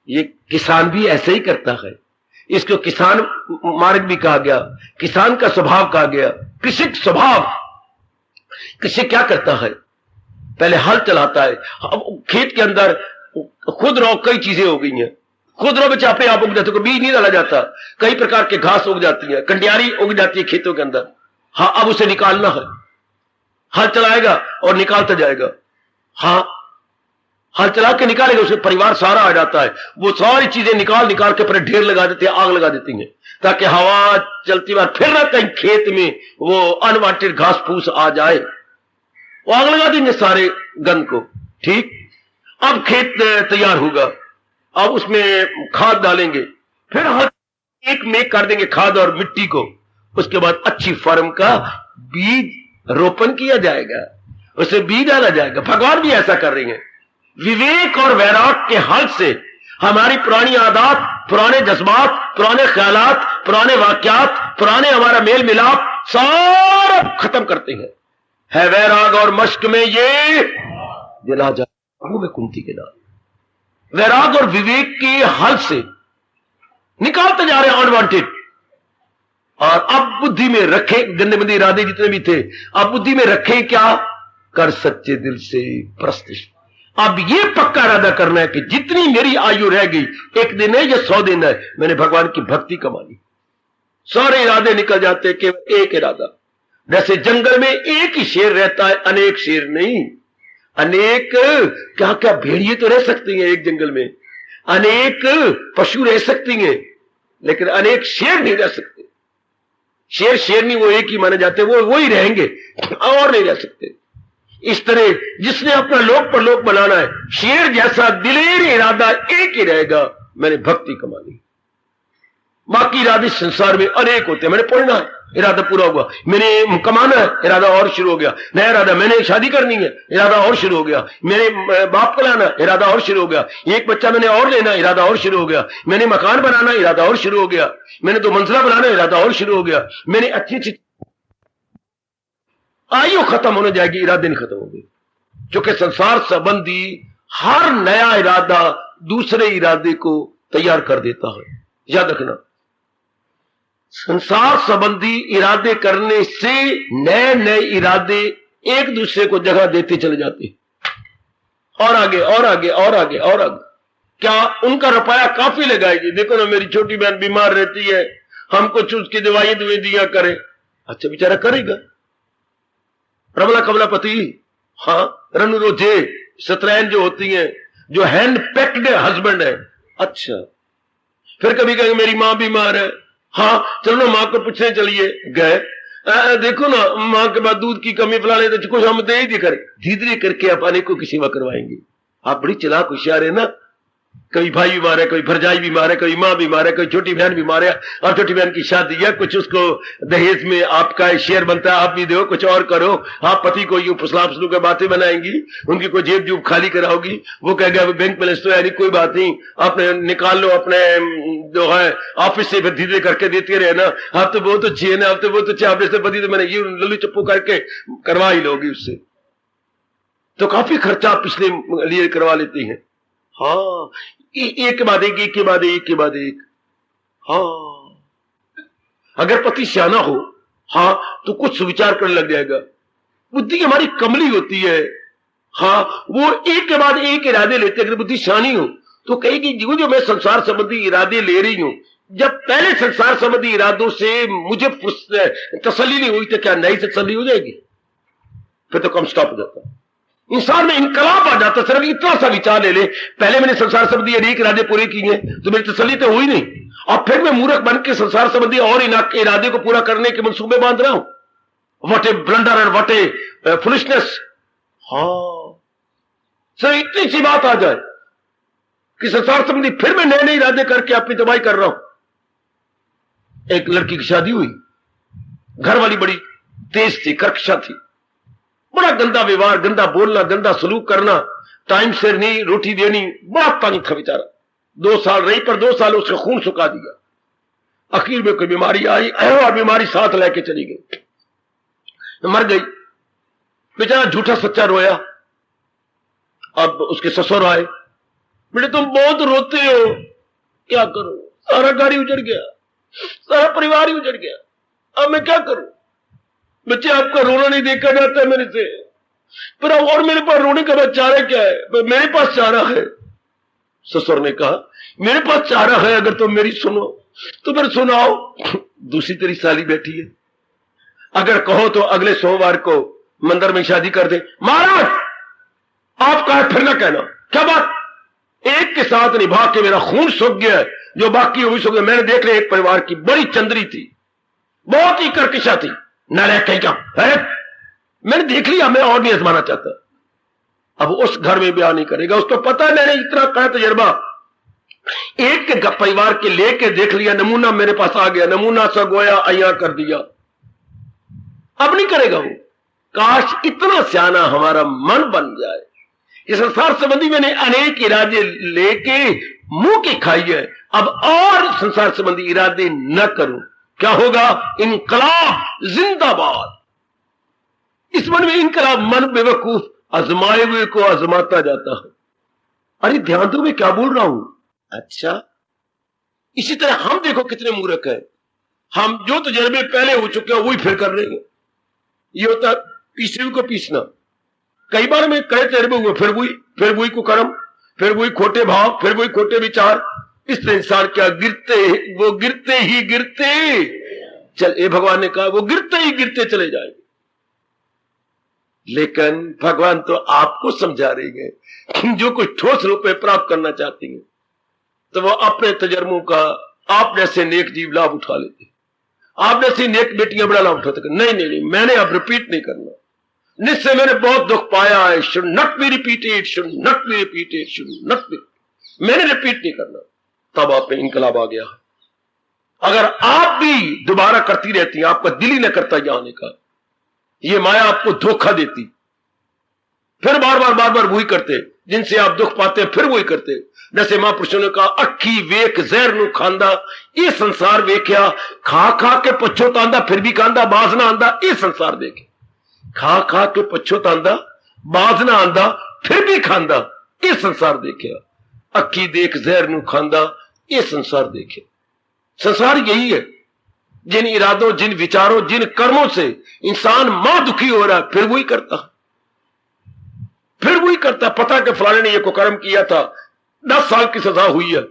ये किसान भी ऐसे ही करता है, इसको किसान मार्ग भी कहा गया, किसान का स्वभाव कहा गया। कृषक स्वभाव, कृषक क्या करता है, पहले हल चलाता है। अब खेत के अंदर खुदरो कई चीजें हो गई हैं, खुदरो में चापे आप उग जाते, बीज नहीं डाला जाता, कई प्रकार के घास उग जाती है, कंडियारी उग जाती है खेतों के अंदर। हाँ, अब उसे निकालना है, हल चलाएगा और निकालता जाएगा। हाँ, हल चला के निकालेगा, उसके परिवार सारा आ जाता है, वो सारी चीजें निकाल निकाल के पर ढेर लगा देते हैं, आग लगा देती हैं, ताकि हवा चलती बार फिर ना कहीं खेत में वो अनवांटेड घास फूस आ जाए, वो आग लगा देंगे सारे गंद को। ठीक, अब खेत तैयार होगा, अब उसमें खाद डालेंगे, फिर हर एक में कर देंगे खाद और मिट्टी को, उसके बाद अच्छी फॉर्म का बीज रोपण किया जाएगा, उसे बीज डाला जाएगा। भगवान भी ऐसा कर रही हैं। विवेक और वैराग के हल से हमारी पुरानी आदत, पुराने जज्बात, पुराने ख्यालात, पुराने वाक्यात, पुराने हमारा मेल मिलाप सारा खत्म करते हैं। है वैराग और मश्क में ये दिला जा में कुंती के नाम। वैराग और विवेक के हल से निकालते जा रहे हैं अनवांटेड, और अब बुद्धि में रखे, गंदे मंदे इरादे जितने भी थे, अब बुद्धि में रखे क्या, कर सच्चे दिल से प्रस्तिश। अब ये पक्का इरादा करना है कि जितनी मेरी आयु रह गई, एक दिन है या 100 दिन है, मैंने भगवान की भक्ति कमानी। सारे इरादे निकल जाते, केवल एक इरादा। जैसे जंगल में एक ही शेर रहता है, अनेक शेर नहीं। अनेक क्या क्या भेड़िए तो रह सकती हैं एक जंगल में, अनेक पशु रह सकती हैं, लेकिन अनेक शेर नहीं रह सकते। शेर शेरनी वो एक ही माने जाते, वो ही रहेंगे और नहीं रह सकते। इस तरह जिसने अपना लोक परलोक बनाना है, शेर जैसा दिलेर इरादा एक ही रहेगा, मैंने भक्ति कमा ली। बाकी इरादे संसार में अनेक होते हैं, मैंने पढ़ना है, इरादा पूरा हुआ, मैंने कमाना है, इरादा और शुरू हो गया, नया इरादा, मैंने शादी करनी है, इरादा और शुरू हो गया, मैंने बाप को लाना, इरादा और शुरू हो गया, एक बच्चा मैंने और लेना, इरादा और शुरू हो गया, मैंने मकान बनाना, इरादा और शुरू हो गया, मैंने 2 मंजिला बनाना, इरादा और शुरू हो गया, मैंने अच्छी आयु खत्म होने जाएगी, इरादे नहीं खत्म होंगे। क्योंकि संसार संबंधी हर नया इरादा दूसरे इरादे को तैयार कर देता है। याद रखना, संसार संबंधी इरादे करने से नए नए इरादे एक दूसरे को जगह देते चले जाते, और आगे और आगे और आगे और आगे। क्या उनका रुपया काफी लगाएगी? देखो ना, मेरी छोटी बहन बीमार रहती है, हम कुछ उसकी दवाई दिया करें। अच्छा, बेचारा करेगा। रमला कमला पति, हाँ, रनु रोजे सत्रैन जो होती हैं, जो हैंड पैक्ड हस्बैंड है। अच्छा, फिर कभी कहेंगे मेरी मां बीमार है, हाँ चलो ना मां को पूछने चलिए गए, देखो ना मां के बाद दूध की कमी फैलाने, तो कुछ हम दे ही करें, धीरे धीरे करके आप अनेकों की सेवा करवाएंगे। आप बड़ी चालाक होशियार है ना। कभी भाई बीमार है, कभी भरजाई बीमार है, कभी मां बीमार है, कभी छोटी बहन बीमार है, और छोटी बहन की शादी है, कुछ उसको दहेज में आपका शेयर बनता है, आप भी दो, कुछ और करो। आप पति को यूं फुसला फुसलू के बातें बनाएंगी, उनकी कोई जेब जूब खाली कराओगी, वो कहेगा बैंक बैलेंस तो यानी कोई बात नहीं, आपने निकाल लो अपने जो है ऑफिस से, फिर धीरे करके देते रहे ना, आप तो बहुत अच्छी है ना, आप तो बहुत अच्छे, आपने से पति तो मैंने ये लल्लू चप्पू करके करवा ही लोगी उससे, तो काफी खर्चा पिछले लिए करवा लेती हैं। हाँ, एक के बाद एक, एक के बाद एक के बाद एक। हाँ, अगर पति सियाना हो, हाँ, तो कुछ सुविचार करने लग जाएगा। बुद्धि हमारी कमली होती है, हाँ, वो एक के बाद एक इरादे लेते। अगर बुद्धि सियानी हो तो कहेगी जो मैं संसार संबंधी इरादे ले रही हूं, जब पहले संसार संबंधी इरादों से मुझे तसल्ली नहीं हुई तो क्या नई तसल्ली हो जाएगी? फिर तो कम स्टॉप हो जाता है, इंसान में इनकलाब आ जाता। सिर्फ इतना सा विचार ले ले, पहले मैंने संसार संबंधी अनेक इरादे पूरे किए तो मेरी तसल्ली तो हुई नहीं, और फिर मैं मूर्ख बन के संसार संबंधी और इरादे को पूरा करने के मंसूबे बांध रहा हूं। What A blunder and what A foolishness. हाँ, सर इतनी सी बात आ जाए कि संसार संबंधी फिर मैं नए नए इरादे करके अपनी तबाही कर रहा हूं। एक लड़की की शादी हुई, घर वाली बड़ी तेज थी, कर्कशा थी, बड़ा गंदा व्यवहार, गंदा बोलना, गंदा सलूक करना, टाइम से नहीं रोटी देनी, बड़ा तंग था बेचारा। 2 साल रही, पर 2 साल उसका खून सुखा दिया। आखिर में कोई बीमारी आई और बीमारी साथ लेके चली गई, मर गई। बेचारा झूठा सच्चा रोया। अब उसके ससुर आए, बेटे तुम बहुत रोते हो, क्या करो, सारा घर ही उजड़ गया, सारा परिवार ही उजड़ गया। अब मैं क्या करूं? बच्चे, आपका रोना नहीं देखा जाता मेरे से, पर और मेरे पास रोने का चारा क्या है? मेरे पास चारा है। ससुर ने कहा, मेरे पास चारा है, अगर तुम मेरी सुनो तो फिर सुनाओ। दूसरी तेरी साली बैठी है, अगर कहो तो अगले सोमवार को मंदिर में शादी कर दे। महाराज, आप कहा फिर ना कहना। क्या बात? एक के साथ निभा के मेरा खून सूख गया है, जो बाकी वो भी सूख गया। मैंने देख लिया, एक परिवार की बड़ी चंद्री थी, बहुत ही करकशा थी, नालायक कहीं का है। मैंने देख लिया, मैं और नहीं आजमाना चाहता। अब उस घर में ब्याह नहीं करेगा, उसको पता है मैंने इतना कहा तजर्बा। एक के परिवार के लेके देख लिया, नमूना मेरे पास आ गया, नमूना सा गोया अया कर दिया, अब नहीं करेगा वो। काश इतना सियाना हमारा मन बन जाए। इस संसार संबंधी मैंने अनेक इरादे लेके मुंह की खाई है, अब और संसार संबंधी इरादे न करूं। क्या होगा? इनकलाब जिंदाबाद। इस मन में इनकलाब, मन बेवकूफ आजमाए हुए को आजमाता जाता है। अरे ध्यान दो, मैं क्या बोल रहा हूं? अच्छा, इसी तरह हम देखो कितने मूर्ख हैं। हम जो तजर्बे पहले हो चुके हैं वही फिर कर रहे हैं। ये होता पीसे हुए को पीसना। कई बार में कई तजर्बे हुए, फिर वही कुकर्म, फिर वही खोटे भाव, फिर वही खोटे विचार। इसलिए इंसान क्या वो गिरते ही गिरते चल, ए भगवान ने कहा वो गिरते ही गिरते चले जाएंगे। लेकिन भगवान तो आपको समझा रही है, जो कुछ ठोस रूप में प्राप्त करना चाहती है तो वो अपने तजर्बों का आप जैसे नेक जीव लाभ उठा लेते, आप जैसी नेक बेटियां बड़ा लाभ उठाते। नहीं, मैंने अब रिपीट नहीं करना। निश्चय मैंने बहुत दुख पाया है। Should not be repeated, should not be repeated, should not be. मैंने रिपीट नहीं करना। तब आप में इनकलाब आ गया। अगर आप भी दोबारा करती रहती, आपका दिल ही न करता यहां आने का, ये माया आपको धोखा देती, फिर बार बार वही करते, जिनसे आप दुख पाते फिर वही करते। जैसे महापुरुषों ने कहा, अखी वेख जहर नु खांदा, ये संसार वेख्या, खा खा के पछोतांदा फिर भी खांदा, बाज ना आंदा, ये संसार देखे। खा खा के पछोतांदा, बाज ना आंदा, फिर भी खांदा, ये संसार देखिया। अखी देख जहर नु खांदा, ये संसार देखे। संसार यही है, जिन इरादों, जिन विचारों, जिन कर्मों से इंसान मां दुखी हो रहा है, फिर वही करता। पता कि फलाने ने ये कुकर्म किया था, 10 साल की सजा हुई है,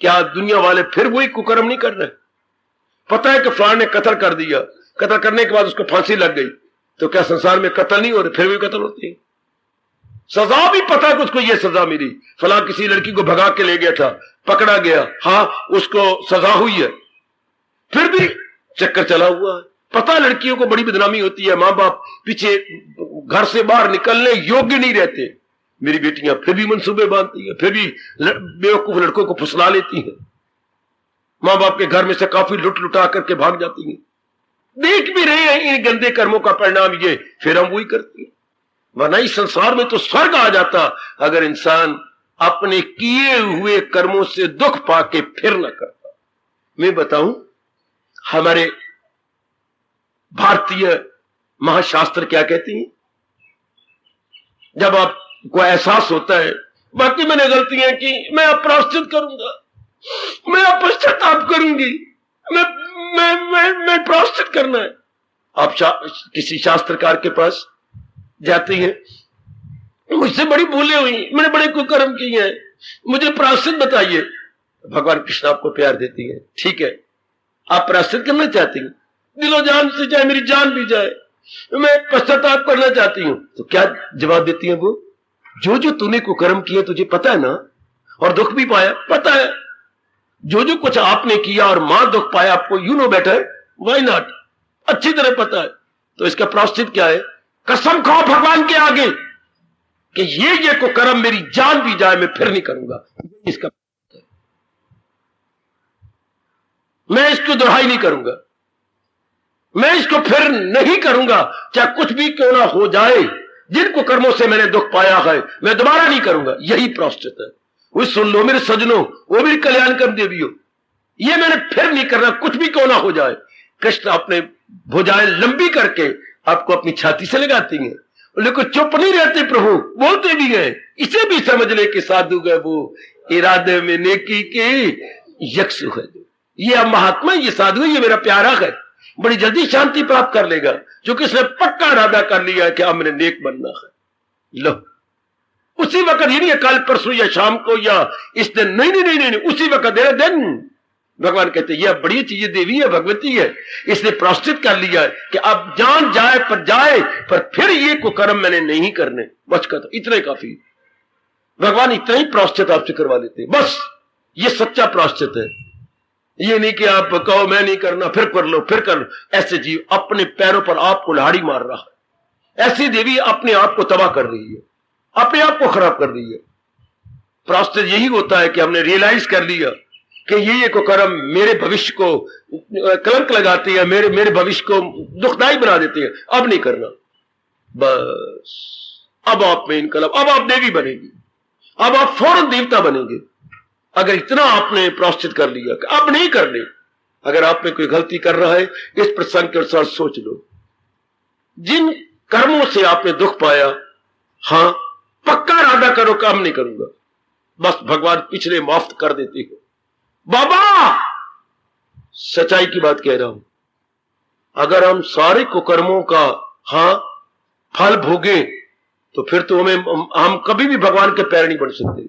क्या दुनिया वाले फिर वही कुकर्म नहीं कर रहे? पता है कि फलाने ने कत्ल कर दिया, कत्ल करने के बाद उसको फांसी लग गई, तो क्या संसार में कत्ल नहीं हो रहे, फिर भी कत्ल होते हैं। सजा भी पता है कि उसको ये सजा मिली, फला किसी लड़की को भगा के ले गया था, पकड़ा गया, हाँ उसको सजा हुई है, फिर भी चक्कर चला हुआ है। पता लड़कियों को बड़ी बदनामी होती है, मां बाप पीछे घर से बाहर निकलने योग्य नहीं रहते, मेरी बेटियां फिर भी मंसूबे बांधती है, फिर भी बेवकूफ लड़कों को फुसला लेती हैं, मां बाप के घर में से काफी लुटा करके भाग जाती हैं। देख भी रहे हैं इन गंदे कर्मों का परिणाम ये, फिर हम वही करते हैं। वरना इस संसार में तो स्वर्ग आ जाता अगर इंसान अपने किए हुए कर्मों से दुख पाके फिर न करता। मैं बताऊं, हमारे भारतीय महाशास्त्र क्या कहती हैं? जब आपको एहसास होता है बाकी मैंने गलतियां की, मैं अपराश्चित करूंगा, मैं पश्चाताप करूंगी, मैं प्राश्चित करना है। आप किसी शास्त्रकार के पास जाते हैं, मुझसे बड़ी भूलें हुई, मैंने बड़े कुकर्म किए हैं, मुझे प्राश्चित बताइए। भगवान कृष्ण आपको प्यार देती है, ठीक है, आप प्राश्चित करना चाहती हैं, दिलो जान से चाहे मेरी जान भी जाए, मैं पश्चाताप करना चाहती हूं, तो क्या जवाब देती है वो? जो तूने कुकर्म किए तुझे पता है ना, और दुख भी पाया पता है, जो कुछ आपने किया और मां दुख पाया आपको, you know better, why not, अच्छी तरह पता है। तो इसका प्रायश्चित क्या है? कसम खाओ भगवान के आगे कि ये कुकर्म मेरी जान भी जाए मैं फिर नहीं करूंगा। इसका मैं इसको दोहराई नहीं करूंगा, मैं इसको फिर नहीं करूंगा, चाहे कुछ भी क्यों ना हो जाए। जिन कुकर्मों से मैंने दुख पाया है मैं दोबारा नहीं करूंगा, यही प्रायश्चित है। वो सुन लो मेरे सजनों, वो भी कल्याण कर देवियो, ये मैंने फिर नहीं करना, कुछ भी क्यों ना हो जाए। कृष्ण अपने भुजाएं लंबी करके आपको अपनी छाती से लगाती हैं, लेकिन चुप नहीं रहते, प्रभु बोलते भी हैं, इसे भी समझ ले कि साधु गए वो इरादे में नेकी के यकसु है। ये महात्मा, ये साधु, ये मेरा प्यारा है, बड़ी जल्दी शांति प्राप्त कर लेगा, क्योंकि इसने पक्का इरादा कर लिया है कि अब मैंने नेक बनना है। लो, उसी वक्त, ये नहीं है कल परसों या शाम को या इस दिन, नहीं नहीं नहीं नहीं, नहीं। उसी वक्त देर दिन भगवान कहते हैं, यह बड़ी चीज देवी है, भगवती है, इसने प्रायश्चित कर लिया है कि अब जान जाए पर फिर ये कुकर्म मैंने नहीं करने, बच कर इतना ही काफी। भगवान इतना ही प्रायश्चित आपसे करवा लेते हैं, बस ये सच्चा प्रायश्चित है। ये नहीं कि आप कहो मैं नहीं करना, फिर कर लो, फिर कर लो। ऐसे जीव अपने पैरों पर आप कुल्हाड़ी मार रहा है, ऐसी देवी अपने आप को तबाह कर रही है, अपने आप को खराब कर रही है। प्रायश्चित यही होता है कि हमने रियलाइज कर लिया कि ये कुकर्म मेरे भविष्य को कलंक लगाती है, मेरे भविष्य को दुखदायी बना देती है, अब नहीं करना। बस अब आप में इनकलाब, अब आप देवी बनेगी, अब आप फौरन देवता बनेंगे। अगर इतना आपने प्रायश्चित कर लिया कि अब नहीं करने। अगर आप में कोई गलती कर रहा है, इस प्रसंग के अनुसार सोच लो, जिन कर्मों से आपने दुख पाया, हां पक्का इरादा करो कि अब नहीं करूंगा, बस भगवान पिछले माफ कर देते हो। बाबा सच्चाई की बात कह रहा हूं, अगर हम सारे कुकर्मों का फल भोगे तो फिर तो हम कभी भी भगवान के पैर नहीं बन सकते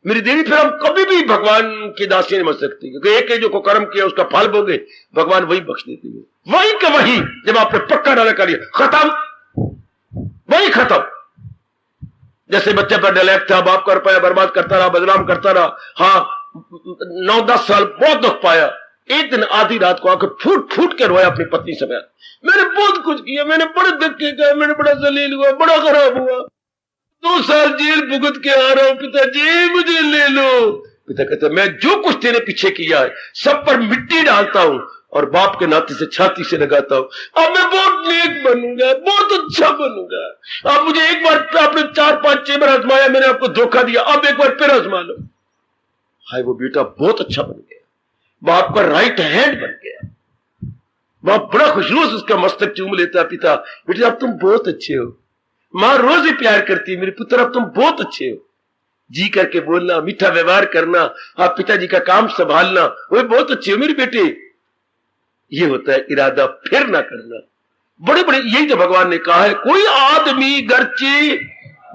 मेरी देवी, फिर हम कभी भी भगवान की दासी नहीं बन सकती, क्योंकि एक जो कुकर्म किया उसका फल भोगे, भगवान वही बख्श देते हैं, वही का वही। जब आपने पक्का डाला कर लिया, खत्म, वही खत्म। जैसे बच्चे पर डायलेक्ट था, बाप का रुपया बर्बाद करता रहा, बदनाम करता रहा, 9-10 साल बहुत दुख पाया। एक दिन आधी रात को आकर फूट फूट के रोया अपनी पत्नी समेत, मैंने बहुत कुछ किया, मैंने बड़े धक्के खाए, मैंने बड़ा जलील हुआ, बड़ा खराब हुआ, 2 साल जेल भुगत के आ रहा हूं, पिताजी मुझे ले लो। पिता कहते मैं जो कुछ तेरे पीछे किया है सब पर मिट्टी डालता हूं और बाप के नाते से छाती से लगाता हूं, अब मैं बहुत नेक बनूंगा, बहुत अच्छा बनूंगा। अब मुझे एक बार आपने 4-5-6 बार आजमाया, मैंने आपको धोखा दिया, अब एक बार फिर आजमा लो। हाय वो बेटा बहुत अच्छा बन गया, बाप का राइट हैंड बन गया। बाप बड़ा खुशरूस उसका मस्तक चूम लेता, पिता बेटा अब तुम बहुत अच्छे हो। मां रोज ही प्यार करती है, मेरे पुत्र अब तुम बहुत अच्छे हो। जी करके बोलना, मीठा व्यवहार करना, आप पिताजी का काम संभालना, वो बहुत अच्छे हो मेरे बेटे। ये होता है इरादा फिर ना करना। बड़े बड़े यही तो भगवान ने कहा है, कोई आदमी गर्चे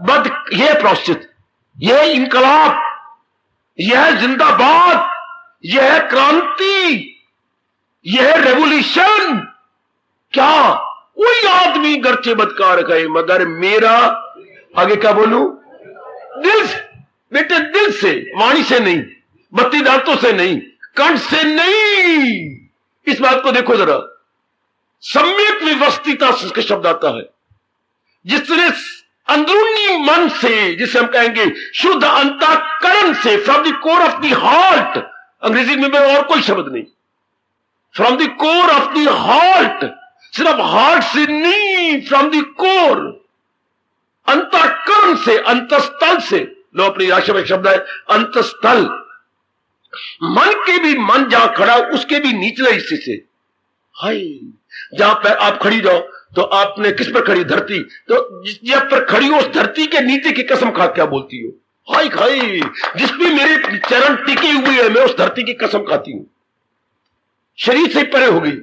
बद, यह प्रायश्चित, यह इनकलाब, यह जिंदाबाद, यह क्रांति, यह रेवोल्यूशन। क्या कोई आदमी गर्चे बदकार गए मगर मेरा, आगे क्या बोलूं, दिल से, बेटे दिल से, वाणी से नहीं, बत्ती दांतों से नहीं, कंठ से नहीं। इस बात को देखो जरा, सम्यक व्यवस्थिता से शब्द आता है, जिसने अंदरूनी मन से, जिसे हम कहेंगे शुद्ध अंतःकरण से, from the core of the heart, अंग्रेजी में और कोई शब्द नहीं, from the core of the heart, सिर्फ हार्ट से नहीं, फ्रॉम द कोर, अंतःकरण से, अंतस्थल से। लो अपनी राशि में शब्द है अंतस्थल, मन के भी, मन जहां खड़ा उसके भी निचले हिस्से से। हाय जहां पर आप खड़ी जाओ तो आपने किस पर खड़ी, धरती, तो जिस पर खड़ी हो उस धरती के नीचे की कसम खा क्या बोलती हो, हाय खाई जिस भी मेरे चरण टिके हुए हैं मैं उस धरती की कसम खाती हूं, शरीर से परे हो गई।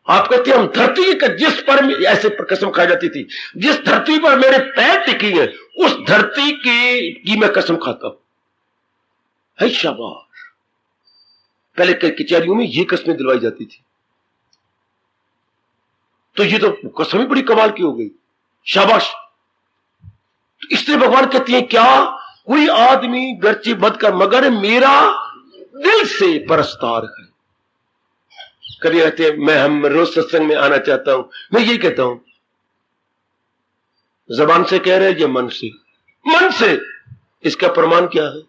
आप कहते हैं हम धरती के, जिस पर ऐसे पर कसम खाई जाती थी, जिस धरती पर मेरे पैर टिकी है उस धरती की मैं कसम खाता हूं। है शाबाश। पहले कचहरियों में ये कसमें दिलवाई जाती थी, तो ये तो कसम ही बड़ी कमाल की हो गई, शाबाश। तो इसलिए भगवान कहते हैं क्या, कोई आदमी गर्चे बद कर मगर मेरा दिल से परस्तार है। कभी कहते हैं हम रोज सत्संग में आना चाहता हूं, मैं यही कहता हूं, जबान से कह रहे हैं या मन से, मन से, इसका प्रमाण क्या है?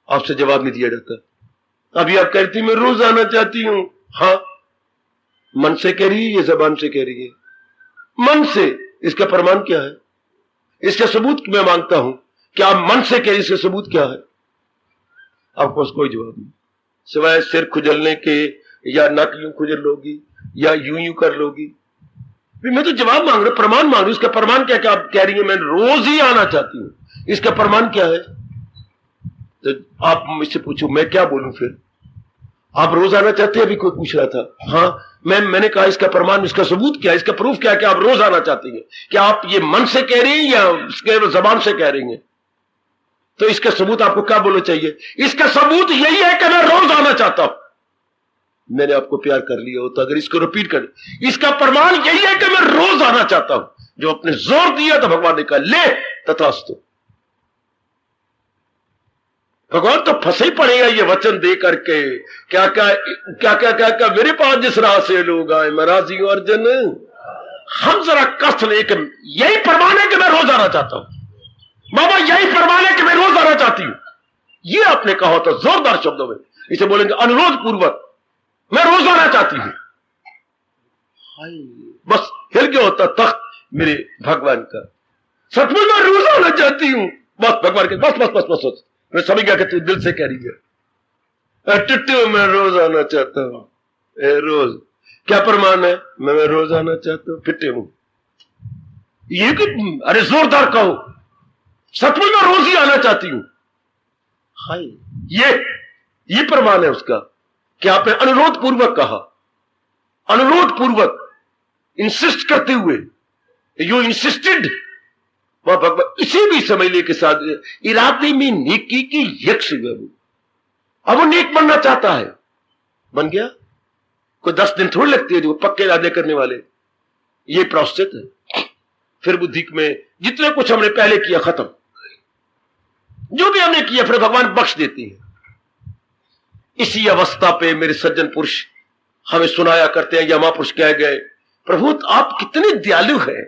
आपसे जवाब नहीं दिया जाता। अभी आप कहती मैं रोज आना चाहती हूं, हां मन से कह रही है या जबान से कह रही है? मन से। इसका प्रमाण क्या है? इसका सबूत मैं मांगता हूं कि आप मन से कह रही, इसका सबूत क्या है? आपको उसको कोई जवाब नहीं, सिवाय सिर खुजलने के, या नक यूं खुजल लोगी या यूं यूं कर लोगी। मैं तो जवाब मांग रहा, प्रमाण मांग रहा हूं। इसका प्रमाण क्या? आप कह रही है मैं रोज ही आना चाहती हूं, इसका प्रमाण क्या है? तो आप मुझसे पूछो मैं क्या बोलूं फिर? आप रोज आना चाहते हैं? अभी कोई पूछ रहा था। हाँ, मैंने कहा इसका प्रमाण, इसका सबूत क्या है, इसका प्रूफ क्या है कि आप रोज आना चाहती हैं? क्या आप ये मन से कह रही हैं या केवल जबान से कह रही हैं? तो इसका सबूत आपको क्या बोलना चाहिए? इसका सबूत यही है कि मैं रोज आना चाहता हूं। मैंने आपको प्यार कर लिया हो तो अगर इसको रिपीट कर, इसका प्रमाण यही है कि मैं रोज आना चाहता हूं। जो अपने जोर दिया तो भगवान ने कहा ले तथास्तु। भगवान तो फंसे ही पड़ेगा ये वचन दे करके। क्या क्या क्या क्या क्या क्या मेरे पास जिस राह से लोग आए मैं राजी हूं अर्जुन। हम जरा कष्ट लेकर, यही प्रमाण है कि मैं रोज आना चाहता हूं बाबा, यही प्रमाण है कि मैं रोज आना चाहती हूं। ये आपने कहा तो जोरदार शब्दों में इसे बोलेंगे अनुरोध पूर्वक, मैं रोज आना चाहती हूं। बस हिल गया होता तख्त मेरे भगवान का। सचमुच मैं रोज आना चाहती हूं। बस भगवान के बस बस बस बस, बस। मैं समझ गया कि तू दिल से कह रही है। टिट्टू मैं रोज आना चाहता हूं। रोज क्या प्रमाण है? मैं रोज आना चाहता हूं। फिटे हूं ये कि अरे जोरदार कहो, सचमुच मैं रोज ही आना चाहती हूं। हाय, ये प्रमाण है उसका कि आपने अनुरोध पूर्वक कहा, अनुरोध पूर्वक इंसिस्ट करते हुए, यू इंसिस्टेड। वह भगवान इसे भी समझने के साथ इरादे में नेकी की यक्ष हुआ वो। अब वो नेक बनना चाहता है, बन गया। कोई 10 दिन थोड़ी लगती है जो पक्के इरादे करने वाले। ये प्रोसेस है। फिर बुद्धि में जितने कुछ हमने पहले किया खत्म, जो भी हमने किया फिर भगवान बख्श देती है। इसी अवस्था पे मेरे सज्जन पुरुष हमें सुनाया करते हैं, या महापुरुष कह गए प्रभु आप कितने दयालु हैं,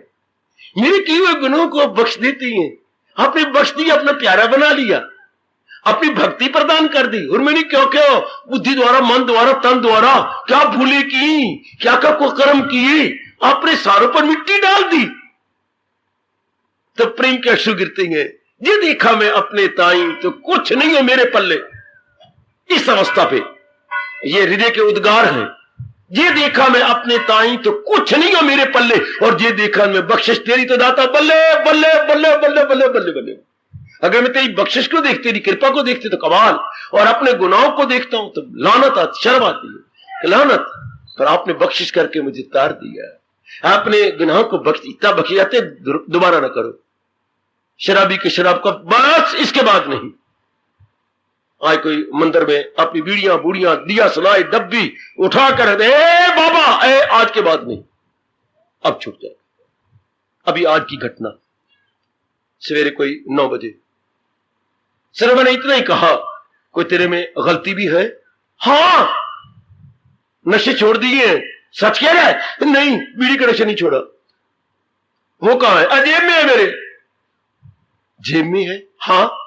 मेरे किए हुए गुनों को बख्श देती हैं। आपने बख्श दिया, अपना प्यारा बना लिया, अपनी भक्ति प्रदान कर दी। और मैंने क्यों क्यों बुद्धि द्वारा, मन द्वारा, तन द्वारा क्या भूले की, क्या क्या को कर्म किए, आपने सारों पर मिट्टी डाल दी। तो प्रेम के अश्रु गिरते हैं। ये देखा मैं अपने ताई तो कुछ नहीं है मेरे पल्ले। इस अवस्था पे ये हृदय के उद्गार हैं। ये देखा मैं अपने ताई तो कुछ नहीं है मेरे पल्ले, और ये देखा मैं बख्शिश तेरी तो दाता बल्ले बल्ले बल्ले बल्ले बल्ले बल्ले बल्ले। अगर मैं तेरी बख्शिश को देखती, तेरी कृपा को देखती तो कमाल, और अपने गुनाहों को देखता हूं तो लानत आती, शर्म आती है, लानत। पर आपने बख्शिश करके मुझे तार दिया। आपने गुनाहों को इतना बख्श जाते दोबारा ना करो। शराबी के शराब का बस, इसके बाद नहीं। आज कोई मंदिर में अपनी बीड़ियां बूढ़ियां दिया सलाई डब्बी उठा कर दे बाबा, आज के बाद नहीं, अब छूट जाएगा। अभी आज की घटना, सवेरे कोई 9 बजे सिर्फ मैंने इतना ही कहा कोई तेरे में गलती भी है? हाँ, नशे छोड़ दिए। सच कह रहा है? नहीं, बीड़ी का नशा नहीं छोड़ा। वो कहां है? जेब में है मेरे। जेब में है? हाँ।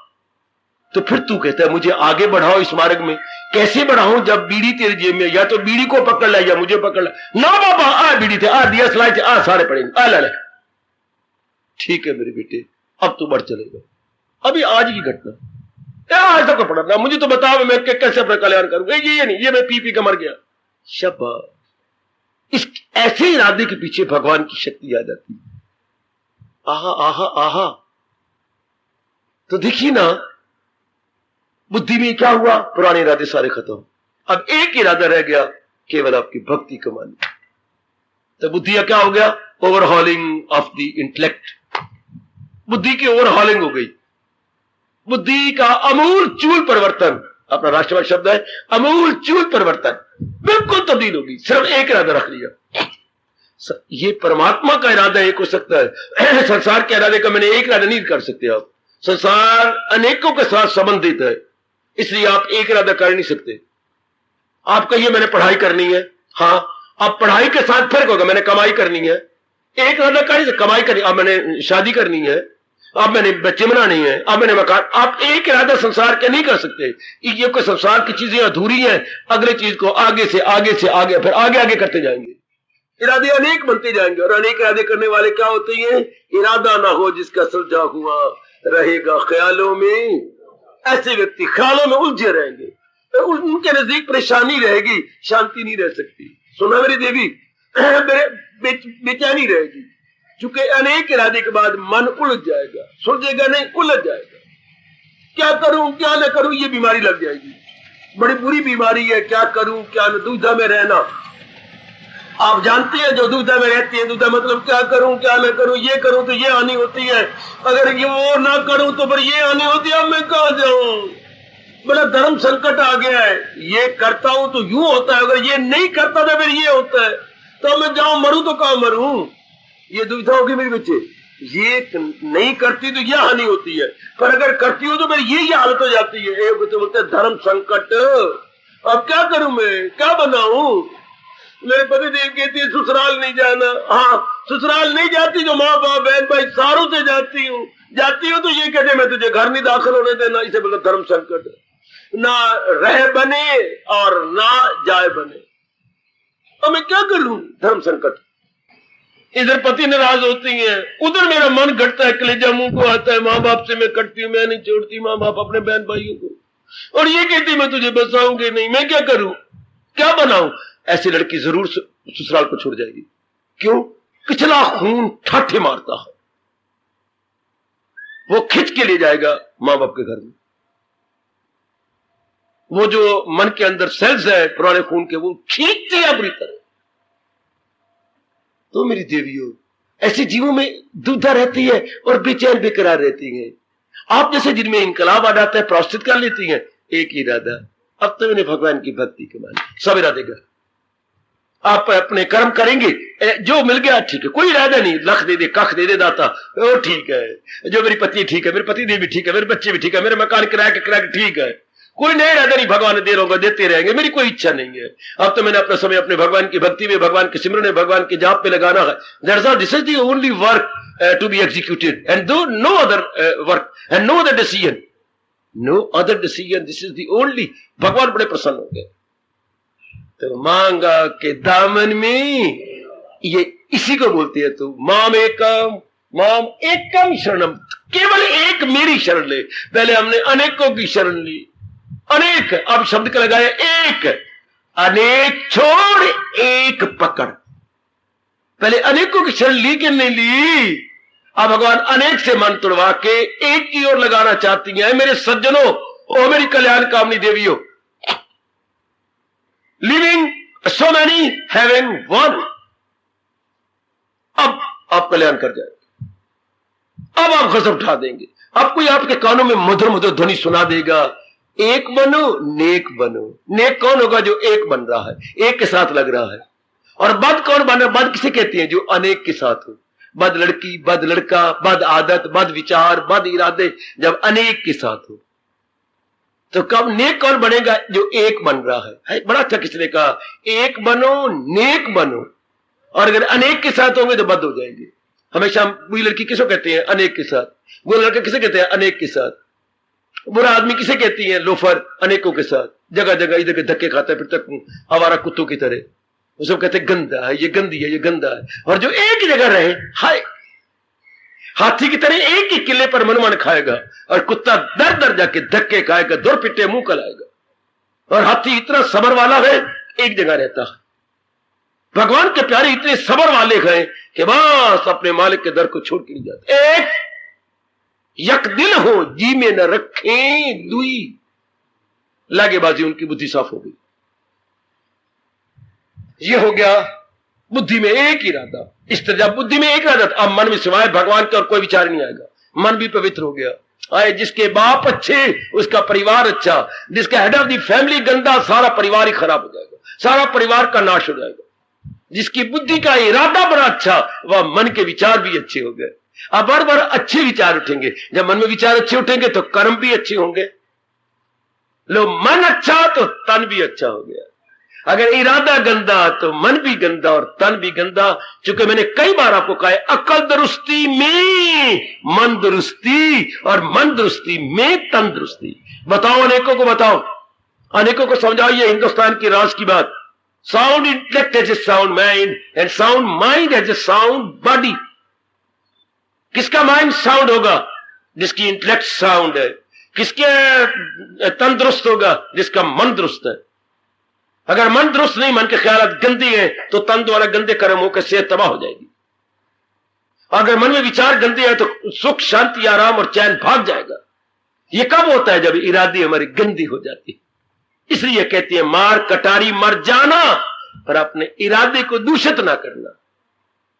तो फिर तू कहता है मुझे आगे बढ़ाओ इस मार्ग में। कैसे बढ़ाऊं जब बीड़ी तेरी जेब में? या तो बीड़ी को पकड़ ला या मुझे पकड़ ला। ना बाबा, आ बीड़ी थे, आ दिया सलाई थे, आ सारे पड़ेंगे, आ ला। ठीक है मेरे बेटे, अब तू बढ़ चलेगा। अभी आज की घटना, आज तक पढ़ा ना, मुझे तो बताओ मैं कैसे अपना कल्याण करूंगा। ये नहीं, ये मैं पी पी के मर गया। शाबाश। इस ऐसे इरादे के पीछे भगवान की शक्ति आ जाती है। आहा आहा आहा। तो देखिए ना, बुद्धि में क्या हुआ? पुराने इरादे सारे खत्म। अब एक इरादा रह गया, केवल आपकी भक्ति कमानी। तो बुद्धि का क्या हो गया? Overhauling of the intellect. बुद्धि की ओवरहॉलिंग हो गई। बुद्धि का अमूल चूल परिवर्तन, अपना राष्ट्रवाद शब्द है, अमूल चूल परिवर्तन, बिल्कुल तब्दील होगी। सिर्फ एक इरादा रख लिया। ये परमात्मा का इरादा एक हो सकता है, संसार के इरादे का मैंने एक इरादा नहीं कर सकते आप। संसार अनेकों के साथ संबंधित है, इसलिए आप एक इरादा कर नहीं सकते। आप कहिए मैंने पढ़ाई करनी है, हाँ, आप पढ़ाई के साथ फर्क होगा। मैंने कमाई करनी है, एक इरादा कर नहीं सकते। कमाई करनी, अब मैंने शादी करनी है, अब मैंने बच्चे बनानी है, अब मैंने मकान। आप एक इरादा संसार के नहीं कर सकते। ये कोई संसार की चीजें अधूरी हैं, अगले चीज को आगे से आगे से आगे, फिर आगे आगे करते जाएंगे। इरादे अनेक बनते जाएंगे, और अनेक इरादे करने वाले क्या होते हैं? इरादा ना हो जिसका सुलझा हुआ रहेगा ख्यालों में। ऐसे व्यक्ति ख्यालों में उलझे रहेंगे, उनके नजदीक परेशानी रहेगी, शांति नहीं रह सकती। सुना मेरी देवी, बेचैनी रहेगी, चूंकि अनेक इरादे के बाद मन उलझ जाएगा, सुलझेगा नहीं, उलझ जाएगा। क्या करूं क्या न करूं, ये बीमारी लग जाएगी। बड़ी बुरी बीमारी है, क्या करूं क्या न, दुविधा में रहना। आप जानते हैं जो दुविधा में रहती है, दुविधा मतलब क्या करूं क्या न करूं, ये करूं तो ये हानि होती है, अगर ये वो ना करूं तो फिर ये हानि होती है, अब मैं कहां जाऊं। बड़ा धर्म संकट आ गया है, ये करता हूं तो यूं होता है, अगर ये नहीं करता तो फिर ये होता है, तो मैं जाऊं मरूं तो कहां मरूं। ये दुविधा होगी मेरे बच्चे, ये नहीं करती तो ये हानि होती है, पर अगर करती हो तो फिर ये हालत हो जाती है। एक बच्चे बोलते हैं धर्म संकट, अब क्या करूं मैं, क्या बनाऊं। मेरे पति देव कहती है ससुराल नहीं जाना। हाँ, ससुराल नहीं जाती जो माँ बाप बहन भाई सारों से जाती हूँ तो ये कहते मैं तुझे घर नहीं दाखिल होने देना। इसे बोला धर्म संकट, ना रह बने और ना जाए बने। अब मैं क्या करूं, धर्म संकट। इधर पति नाराज होती है, उधर मेरा मन घटता है, कलेजा मुंह को आता है, माँ बाप से मैं कटती हूँ, मैं नहीं छोड़ती माँ बाप अपने बहन भाइयों को, और ये कहती मैं तुझे बसाऊंगी नहीं, मैं क्या करूं, क्या बनाऊं। ऐसी लड़की जरूर ससुराल को छोड़ जाएगी। क्यों? पिछला खून ठाठे मारता है, वो खिंच के ले जाएगा मां बाप के घर में। वो जो मन के अंदर सेल्स है पुराने खून के, वो खींचते हैं बुरी तरह। तो मेरी देवियों, ऐसे जीवों में दुविधा रहती है और बेचैन बेकरार रहती है। आप जैसे जिनमें इनकलाब आ जाता है, प्रायश्चित कर लेती हैं, एक ही इरादा, अब तो मैंने भगवान की भक्ति के माने, सब इरादे कर, आप अपने कर्म करेंगे, जो मिल गया ठीक है, कोई इरादा नहीं, लख दे दे कख दे दे दाता, वो ठीक है, जो मेरी पत्नी ठीक है, मेरे पति देव भी ठीक है, मेरे बच्चे भी ठीक है, मेरे मकान किराए के ठीक है, कोई नया इरादा नहीं, भगवान दे रहूंगा, देते रहेंगे, मेरी कोई इच्छा नहीं है। अब तो मैंने अपना समय अपने भगवान की भक्ति में, भगवान के सिमरन में, भगवान के जाप पे लगाना है। That's all, this is the only work to be executed and do no other work and no other decision, no other decision, this is the only. भगवान बड़े प्रसन्न हो गए। तो मांगा के दामन में, ये इसी को बोलती है, तू माम एकम शरणम, केवल एक मेरी शरण ले। पहले हमने अनेकों की शरण ली, अनेक, अब शब्द का लगाया एक, अनेक छोड़ एक पकड़। पहले अनेकों की शरण ली कि नहीं ली, अब भगवान अनेक से मन तोड़वा के एक की ओर लगाना चाहती हैं। मेरे सज्जनों और मेरी कल्याण कामनी देवियों, living so many having one. अब आप कल्याण कर जाएंगे, अब आप गजब उठा देंगे, अब कोई आपके कानों में मधुर मधुर ध्वनि सुना देगा, एक बनो नेक बनो। नेक कौन होगा? जो एक बन रहा है, एक के साथ लग रहा है। और बद कौन बन रहा है? बद किसे कहती है? जो अनेक के साथ हो। बद लड़की, बद लड़का, बद आदत, बद विचार, बद इरादे जब अनेक के साथ हो, तो कब नेक कौन बनेगा? जो एक बन रहा है। बड़ा अच्छा किसने कहा, एक बनो नेक बनो। और अगर अनेक के साथ होंगे तो बद हो जाएंगे। हमेशा बुरी लड़की किसको कहते हैं? अनेक के साथ। बुरा लड़का किसे कहते हैं? अनेक के साथ। बुरा आदमी किसे कहती है? लोफर, अनेकों के साथ। जगह जगह इधर के धक्के खाता है फिर तक आवारा कुत्तों की तरह। वो सब कहते हैं गंदा है, ये गंदी है, ये गंदा है। और जो एक जगह रहे, हाय, हाथी की तरह एक ही किले पर मन खाएगा, और कुत्ता दर दर जाके धक्के खाएगा, दौड़ पिटे मुंह कलाएगा। और हाथी इतना सबर वाला है, एक जगह रहता है। भगवान के प्यारे इतने सबर वाले हैं कि बस अपने मालिक के दर को छोड़ के नहीं जाते। एक यक दिल हो जी में न रखे दुई, लागेबाजी, उनकी बुद्धि साफ हो गई। ये हो गया बुद्धि में एक इरादा। इस तरह जब बुद्धि में एक इरादा, अब मन में सिवाय भगवान के और कोई विचार नहीं आएगा। मन भी पवित्र हो गया। आए, जिसके बाप अच्छे उसका परिवार अच्छा, जिसका हेड ऑफ द फैमिली गंदा, सारा परिवार ही खराब हो जाएगा, सारा परिवार का नाश हो जाएगा। जिसकी बुद्धि का इरादा बड़ा अच्छा, वह मन के विचार भी अच्छे हो गए। अब बार बार अच्छे विचार उठेंगे। जब मन में विचार अच्छे उठेंगे तो कर्म भी अच्छे होंगे। लो, मन अच्छा तो तन भी अच्छा हो गया। अगर इरादा गंदा तो मन भी गंदा और तन भी गंदा। चूंकि मैंने कई बार आपको कहा है, अकल दुरुस्ती में मन दुरुस्ती, और मन दुरुस्ती में तन दुरुस्ती। बताओ, अनेकों को बताओ, अनेकों को समझाओ ये हिंदुस्तान की राज की बात। Sound intellect has a sound mind, and sound mind has a sound body. किसका माइंड साउंड होगा? जिसकी इंटेलेक्ट साउंड है। किसके तंदुरुस्त होगा? जिसका मन दुरुस्त है। अगर मन दुरुस्त नहीं, मन के ख्याल गंदे हैं, तो तन द्वारा गंदे कर्म होकर सेहत तबाह हो जाएगी। अगर मन में विचार गंदे हैं तो सुख, शांति, आराम और चैन भाग जाएगा। ये कब होता है? जब इरादे हमारी गंदी हो जाती है। इसलिए कहती है मार कटारी मर जाना, पर अपने इरादे को दूषित ना करना।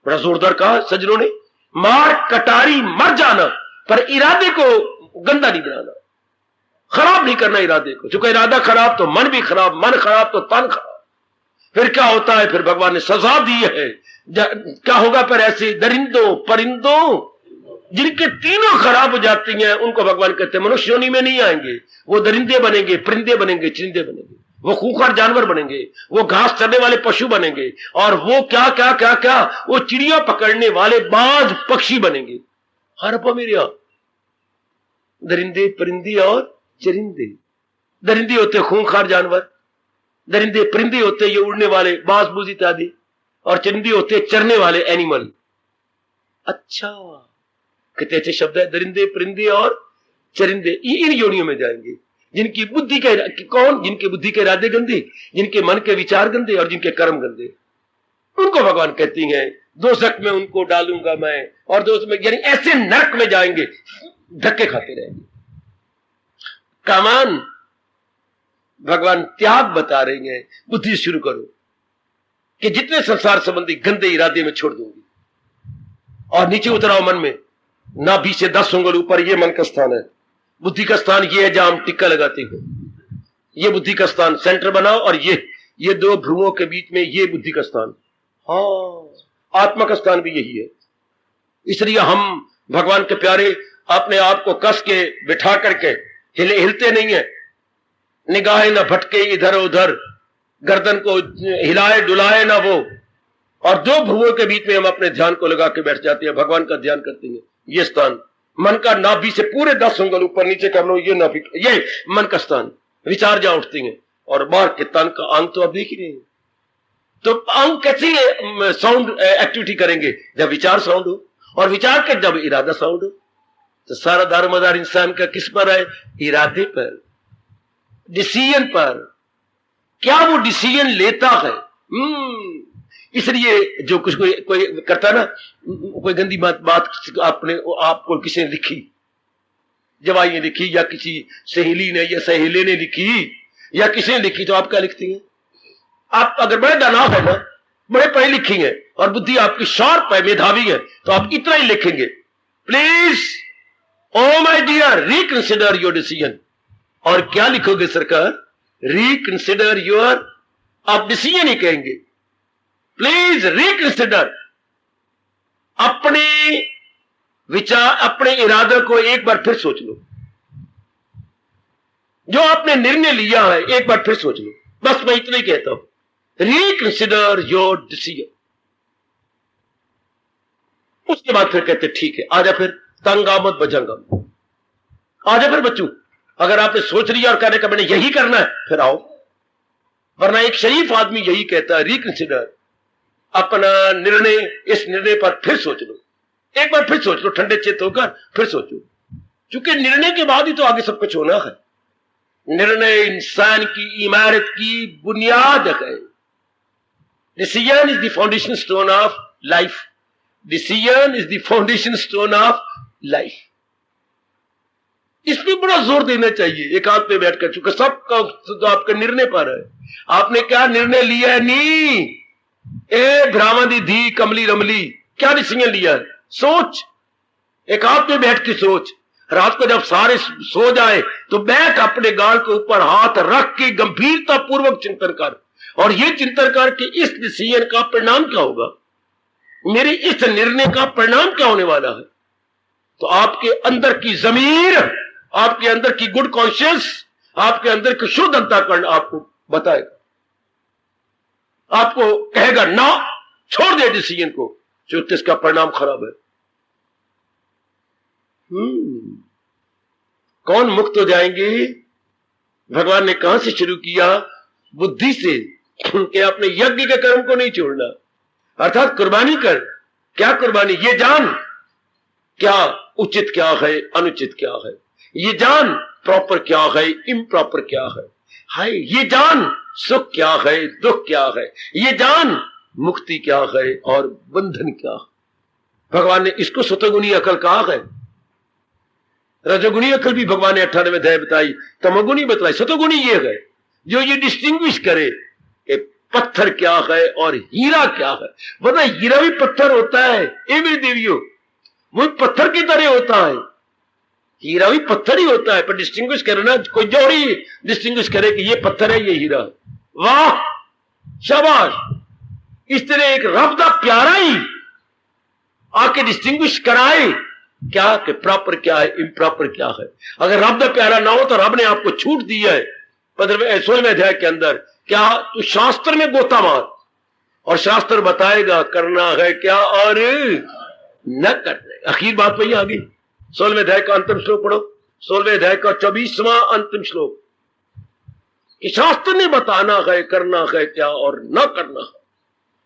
बड़ा जोरदार कहा सज्जनों ने, मार कटारी मर जाना, पर इरादे को गंदा नहीं बनाना, खराब नहीं करना इरादे को। चूंकि इरादा खराब तो मन भी खराब, मन खराब तो तन खराब। फिर क्या होता है, फिर भगवान ने सजा दी है। क्या होगा फिर ऐसे दरिंदों परिंदों जिनके तीनों खराब हो जाती हैं, उनको भगवान कहते हैं मनुष्य योनि में नहीं आएंगे, वो दरिंदे बनेंगे, परिंदे बनेंगे, चिरिंदे बनेंगे, वो खूंखार जानवर बनेंगे, वो घास चरने वाले पशु बनेंगे, और वो क्या क्या क्या क्या वो चिड़िया पकड़ने वाले बाज पक्षी बनेंगे। हरपा मेरे यहां दरिंदे परिंदे और चरिंदे। दरिंदे होते खूंखार जानवर, दरिंदे परिंदे होते ये उड़ने वाले बाज बूज इत्यादि, और चरिंदे होते चरने वाले एनिमल। अच्छा, कितने अच्छे शब्द है, दरिंदे परिंदे और चरिंदे। ये इन योनियों में जाएंगे जिनकी बुद्धि के, कौन? जिनके बुद्धि के इरादे गंदे, जिनके मन के विचार गंदे और जिनके कर्म गंदे, उनको भगवान कहती हैं दोज़ख में उनको डालूंगा मैं, और दोज़ख में यानी ऐसे नरक में जाएंगे, धक्के खाते रहेंगे। कामान भगवान त्याग बता रही हैं, बुद्धि शुरू करो कि जितने संसार संबंधी गंदे इरादे में छोड़ दूंगी, और नीचे उतराओ मन में, नाभि से 10 उंगल ऊपर ये मन का स्थान है, बुद्धि का स्थान ये है जहां हम टिक्का लगाते हैं, ये बुद्धि का स्थान सेंटर बनाओ, और ये 2 भ्रुवों के बीच में ये बुद्धि का स्थान। हाँ, आत्मा का स्थान भी यही है। इसलिए हम भगवान के प्यारे अपने आप को कस के बिठा करके हिलते नहीं है, निगाहें न भटके इधर उधर, गर्दन को हिलाए डुलाए ना वो, और 2 भ्रुवों के बीच में हम अपने ध्यान को लगा के बैठ जाते हैं, भगवान का ध्यान करते हैं। ये स्थान मन का नाभि से पूरे 10 उंगल ऊपर नीचे कर लो, ये नाभि, ये मन का स्थान। विचार जहां उठती हैं, और बाहर के तन का अंग तो आप देख ही रहे हैं। तो अंग कैसे साउंड एक्टिविटी करेंगे? जब विचार साउंड हो, और विचार के जब इरादा साउंड हो। तो सारा दारोमदार इंसान का किस पर है? इरादे पर, डिसीजन पर। क्या वो डिसीजन लेता है? इसलिए जो कुछ कोई करता ना, कोई गंदी बात आपने आपको किसी ने लिखी, जवाई लिखी, या किसी सहेली ने या सहेले ने लिखी, या किसी ने लिखी, तो आप क्या लिखती हैं? आप अगर बड़े दानव है ना, बड़े पढ़े लिखी हैं, और बुद्धि आपकी शार्प है, मेधावी है, तो आप इतना ही लिखेंगे, please O my dear reconsider your decision. और क्या लिखोगे सरकार? रिकंसिडर योर, आप डिसीजन ही कहेंगे, प्लीज रिकंसिडर। अपने विचार, अपने इरादे को एक बार फिर सोच लो, जो आपने निर्णय लिया है एक बार फिर सोच लो। बस मैं इतना ही कहता हूं, रिकंसिडर योर डिसीजन। उसके बाद फिर कहते ठीक है, आजा फिर तंगा मत बजंगा, आजा फिर बच्चू, अगर आपने सोच लिया और कहने का मैंने यही करना है, फिर आओ। वरना एक शरीफ आदमी यही कहता है, रिकंसिडर, अपना निर्णय, इस निर्णय पर फिर सोच लो, एक बार फिर सोच लो, ठंडे चित्त होकर फिर सोचो, क्योंकि निर्णय के बाद ही तो आगे सब कुछ होना है। निर्णय इंसान की इमारत की बुनियाद है। Decision is the foundation stone of life. Decision is the foundation stone of life. इस पर बड़ा जोर देना चाहिए एकांत पे बैठकर, चूंकि सबका तो आपका निर्णय पर है। आपने क्या निर्णय लिया है? नी ए भ्रामदी धी कमली रमली, क्या डिसीजन लिया है? सोच, एकांत पे बैठ के सोच। रात को जब सारे सो जाए तो बैठ अपने गाल के ऊपर हाथ रख के गंभीरता पूर्वक चिंतन कर, और ये चिंतन कर कि इस डिसीजन का परिणाम क्या होगा, मेरे इस निर्णय का परिणाम क्या होने वाला है। तो आपके अंदर की जमीर, आपके अंदर की गुड कॉन्शियस, आपके अंदर की शुद्ध अंतःकरण आपको बताएगा, आपको कहेगा ना, छोड़ दे डिसीजन को, जो इसका परिणाम खराब है। कौन मुक्त हो जाएंगे? भगवान ने कहां से शुरू किया? बुद्धि से, कि अपने यज्ञ के कर्म को नहीं छोड़ना, अर्थात कुर्बानी कर। क्या कुर्बानी? ये जान क्या उचित क्या है, अनुचित क्या है, ये जान प्रॉपर क्या है, इम्प्रॉपर क्या है, हाय ये जान सुख क्या है, दुख क्या है, ये जान मुक्ति क्या है और बंधन क्या है। भगवान ने इसको सतोगुणी अकल कहा है। रजोगुणी अकल भी भगवान ने 98 अध्याय बताई, तमोगुणी बतलाई, सतोगुणी ये है। जो ये डिस्टिंग्विश करे कि पत्थर क्या है और हीरा क्या है। वरना हीरा भी पत्थर होता है, ये मेरी देवियों, वो पत्थर की तरह होता है, हीरा भी पत्थर ही होता है। पर डिस्टिंग्विश करे ना, कोई जोड़ी डिस्टिंग्विश करे कि ये पत्थर है ये हीरा। वाह शाबाश, इस तरह एक रब दा प्यारा ही आके डिस्टिंग्विश कराए क्या कि प्रॉपर क्या है, इम्प्रॉपर क्या है। अगर रब दा प्यारा ना हो तो रब ने आपको छूट दी है 16वें अध्याय के अंदर, क्या तू शास्त्र में गोता मार और शास्त्र बताएगा करना है क्या और न करना। आखिर बात वही आ गई। 16वें अध्याय का अंतिम श्लोक पढ़ो, 16वें अध्याय का 24वां अंतिम श्लोक, कि शास्त्र ने बताना है करना है क्या और न करना है।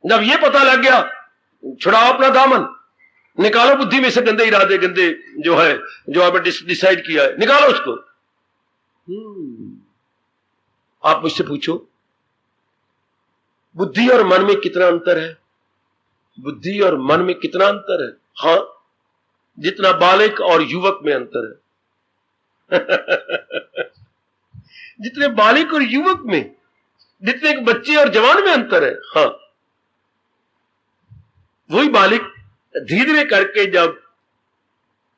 जब ये पता लग गया, छुड़ाओ अपना दामन, निकालो बुद्धि में से गंदे इरादे, गंदे जो है, जो आपने डिसाइड किया है, निकालो उसको। आप मुझसे पूछो बुद्धि और मन में कितना अंतर है? बुद्धि और मन में कितना अंतर है? हां, जितना बालक और युवक में अंतर है। जितने बालिक और युवक में, जितने एक बच्चे और जवान में अंतर है। हाँ, वही बालिक धीरे धीरे करके जब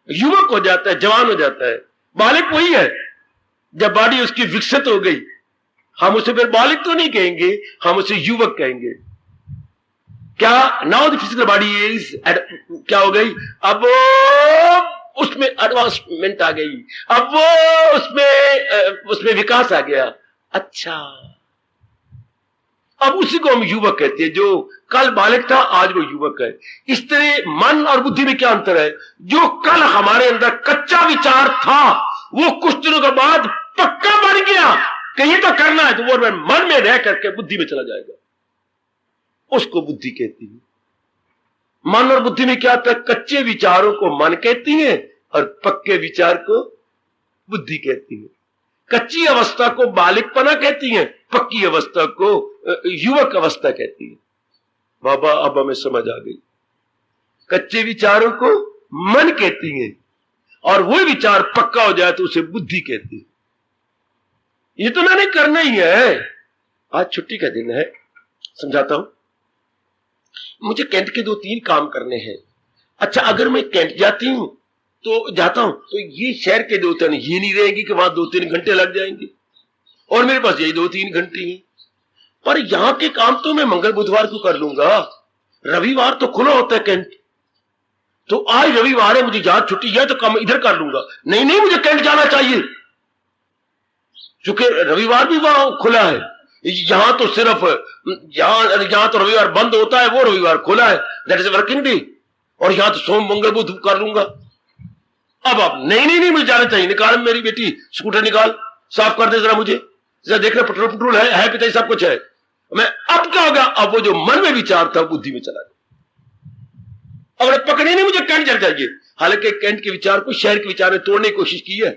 युवक हो जाता है, जवान हो जाता है। बालिक वही है जब बॉडी उसकी विकसित हो गई, हम उसे फिर बालिक तो नहीं कहेंगे, हम उसे युवक कहेंगे। क्या now the physical body is क्या हो गई, अब वो उसमें एडवांसमेंट आ गई, अब वो उसमें विकास आ गया। अच्छा, अब उसी को हम युवक कहते हैं। जो कल बालक था आज वो युवक है। इस तरह मन और बुद्धि में क्या अंतर है? जो कल हमारे अंदर कच्चा विचार था वो कुछ दिनों के बाद पक्का बन गया कि ये तो करना है, तो वो मन में रह करके बुद्धि में चला जाएगा, उसको बुद्धि कहती है। मन और बुद्धि में क्या आता है? कच्चे विचारों को मन कहती है और पक्के विचार को बुद्धि कहती है। कच्ची अवस्था को बालिकपना कहती है, पक्की अवस्था को युवक अवस्था कहती है। बाबा अब हमें समझ आ गई। कच्चे विचारों को मन कहती है और वो विचार पक्का हो जाए तो उसे बुद्धि कहती है। ये तो मैंने करना ही है। आज छुट्टी का दिन है, समझाता हूं। मुझे कैंट के 2-3 काम करने हैं। अच्छा, अगर मैं कैंट जाता हूं तो ये शहर के 2-3 ये नहीं रहेगी कि वहां 2-3 घंटे लग जाएंगे और मेरे पास यही 2-3 घंटे हैं। पर यहां के काम तो मैं मंगल बुधवार को कर लूंगा, रविवार तो खुला होता है कैंट, तो आज रविवार है, मुझे जहां छुट्टी है तो काम इधर कर लूंगा। नहीं, मुझे कैंट जाना चाहिए क्योंकि रविवार भी वहां खुला है। यहां तो सिर्फ यहां तो रविवार बंद होता है, वो रविवार खुला है, दैट इज वर्किंग डे। और यहां तो सोम मंगल बुध कर लूंगा। अब आप नहीं मुझे जाना चाहिए। निकाल मेरी बेटी, स्कूटर निकाल, साफ कर दे जरा, मुझे जरा देखना, पेट्रोल है पिताजी, सब कुछ है। मैं अब क्या होगा? अब वो जो मन में विचार था बुद्धि में चला गया। अगर पकड़े नहीं, मुझे कैंट चल चाहिए। हालांकि कैंट के विचार को शहर के विचार में तोड़ने की कोशिश की है।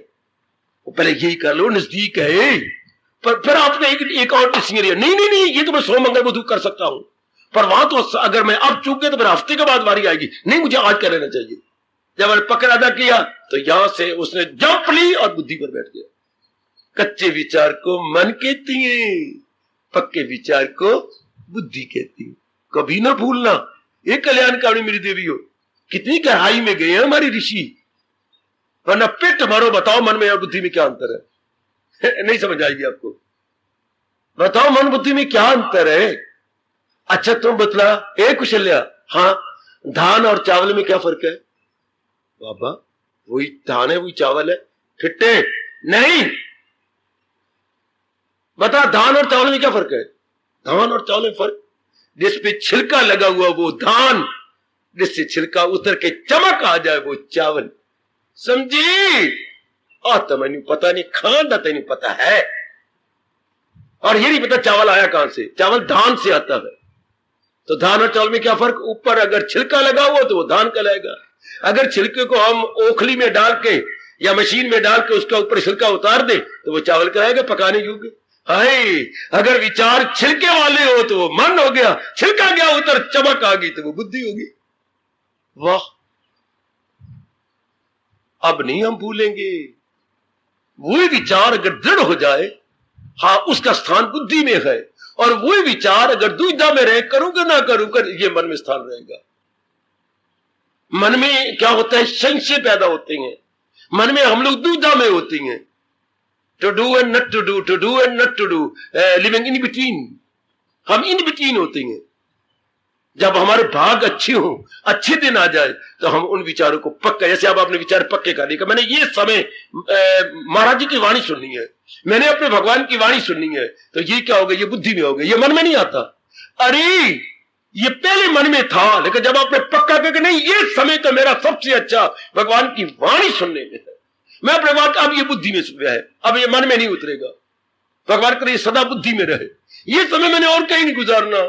पहले यही कर लो, नजदीक है। पर फिर आपने एक और टिस्सिंग, नहीं, ये तो मैं सोम मंगल बुध कर सकता हूं, पर वहां तो अगर मैं अब चूक गया तो फिर हफ्ते के बाद बारी आएगी। नहीं, मुझे आज कर लेना चाहिए। जब मैंने पकड़ अदा किया तो यहां से उसने जंप ली और बुद्धि पर बैठ गया। कच्चे विचार को मन कहती है, पक्के विचार को बुद्धि कहती है। कभी ना भूलना, एक कल्याणकारी मेरी देवी हो, कितनी गहराई में गए हैं हमारी ऋषि। वरना पेट मारो, बताओ मन में और बुद्धि में क्या अंतर है? नहीं समझ आएगी आपको। बताओ मन बुद्धि में क्या अंतर है? अच्छा तुम बतला, ए कुशल्या, हाँ, धान और चावल में क्या फर्क है? बाबा वही धान है, वही चावल है। फिट्टे नहीं, बता धान और चावल में क्या फर्क है? धान और चावल में फर्क, जिस पे छिलका लगा हुआ वो धान, जिससे छिलका उतर के चमक आ जाए वो चावल। समझी? तो मैंने पता नहीं, खान नहीं पता है, और ये नहीं पता चावल आया कहां से। चावल धान से आता है। तो धान और चावल में क्या फर्क? ऊपर अगर छिलका लगा हुआ तो वो धान कहलाएगा। अगर छिलके को हम ओखली में डाल के या मशीन में डाल के उसका ऊपर छिलका उतार दे तो वो चावल कहलाएगा, पकाने योग्य। हाय, अगर विचार छिलके वाले हो तो वो मन हो गया, छिलका गया उतर, चमक आ गई तो वो बुद्धि होगी। वाह, अब नहीं हम भूलेंगे। वही विचार अगर दृढ़ हो जाए, हाँ, उसका स्थान बुद्धि में है। और वही विचार अगर दुविधा में रहे, करूंगा ना करूंगा, ये मन में स्थान रहेगा। मन में क्या होता है, संशय पैदा होते हैं, मन में हम लोग दुविधा में होते हैं, to do and not to do, to do and not to do, living in between. हम इन बिटवीन होते हैं। जब हमारे भाग अच्छे हो, अच्छे दिन आ जाए, तो हम उन विचारों को पक्का, जैसे अब आपने विचार पक्के कर लिया, मैंने ये समय महाराज जी की वाणी सुननी है, मैंने अपने भगवान की वाणी सुननी है, तो ये क्या हो गया, ये बुद्धि में हो गया, ये मन में नहीं आता। अरे ये पहले मन में था, लेकिन जब आपने पक्का करके नहीं, ये समय तो मेरा सबसे अच्छा भगवान की वाणी सुनने में है, मैं अपने बात, अब ये बुद्धि में सुन रहा है, अब ये मन में नहीं उतरेगा। भगवान करे सदा बुद्धि में रहे। ये समय मैंने और कहीं नहीं गुजारना,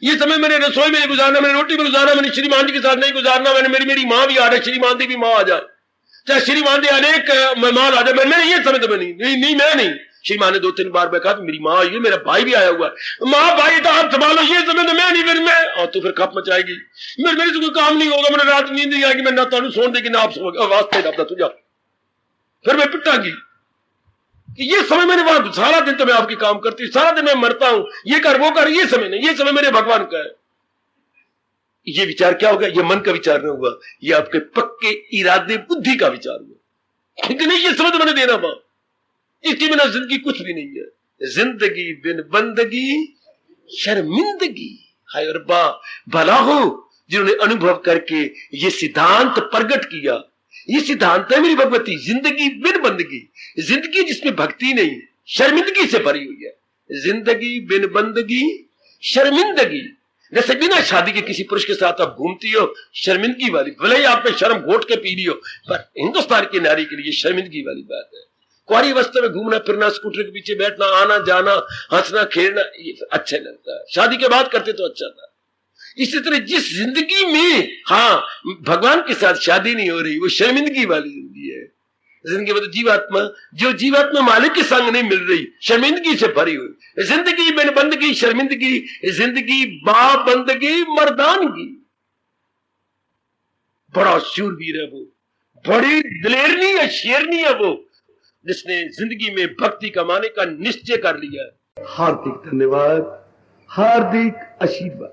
ये समय मैंने रसोई में नहीं गुजारना, मैंने रोटी में गुजारना, मैंने श्रीमान जी के साथ नहीं गुजारना, मैंने मेरी माँ भी आ जाए, श्रीमान जी भी माँ आ जाए, चाहे श्रीमान जी अनेक मेहमान आ जाए, मैंने ये समय तो मैं नहीं मैं नहीं। श्रीमान ने 2-3 बार मैं कहा मेरी माँ आई है, मेरा भाई भी आया हुआ है, माँ भाई तो आप संभालो, ये समय तो मैं नहीं, फिर मैं और तो फिर खप मचाएगी, मेरे से कोई काम नहीं होगा, मैंने रात नींद नहीं आएगी, मैं ना तानू सोन देगी ना आप सोओगे, वास्ते अपना तुझा, फिर मैं पिटागी कि ये समय मैंने वहां सारा दिन तो मैं आपकी काम करती हूँ, सारा दिन मैं मरता हूं, ये कर वो कर, ये समय नहीं, ये समय मेरे भगवान का है। ये विचार क्या होगा, ये मन का विचार नहीं हुआ, ये आपके पक्के इरादे बुद्धि का विचार हुआ, क्योंकि नहीं ये समय तो मैंने देना पा, इसके बिना जिंदगी कुछ भी नहीं है। जिंदगी बिन बंदगी शर्मिंदगी। हाय और भला हो जिन्होंने अनुभव करके ये सिद्धांत प्रकट किया। ये सिद्धांत है मेरी भगवती, जिंदगी बिन बंदगी, जिंदगी जिसमें भक्ति नहीं, शर्मिंदगी से भरी हुई है। जिंदगी बिन बंदगी शर्मिंदगी, जैसे बिना शादी के किसी पुरुष के साथ आप घूमती हो, शर्मिंदगी वाली, भले ही आप में शर्म घोट के पी रही हो, पर हिंदुस्तान की नारी के लिए शर्मिंदगी वाली बात है। कुंवारी अवस्था में घूमना फिरना, स्कूटर के पीछे बैठना, आना जाना, हंसना खेलना, ये अच्छा लगता है, शादी के बाद करते तो अच्छा था। इसी तरह जिस जिंदगी में हाँ भगवान के साथ शादी नहीं हो रही, वो शर्मिंदगी वाली जिंदगी है। जिंदगी मतलब जीवात्मा, जो जीवात्मा मालिक के संग नहीं मिल रही, शर्मिंदगी से भरी हुई जिंदगी बिन बंदगी शर्मिंदगी, जिंदगी बा बंदगी मर्दानगी। बड़ा शूरवीर है वो, बड़ी दिलेरनी है, शेरनी है वो, जिसने जिंदगी में भक्ति कमाने का निश्चय कर लिया। हार्दिक धन्यवाद, हार्दिक आशीर्वाद।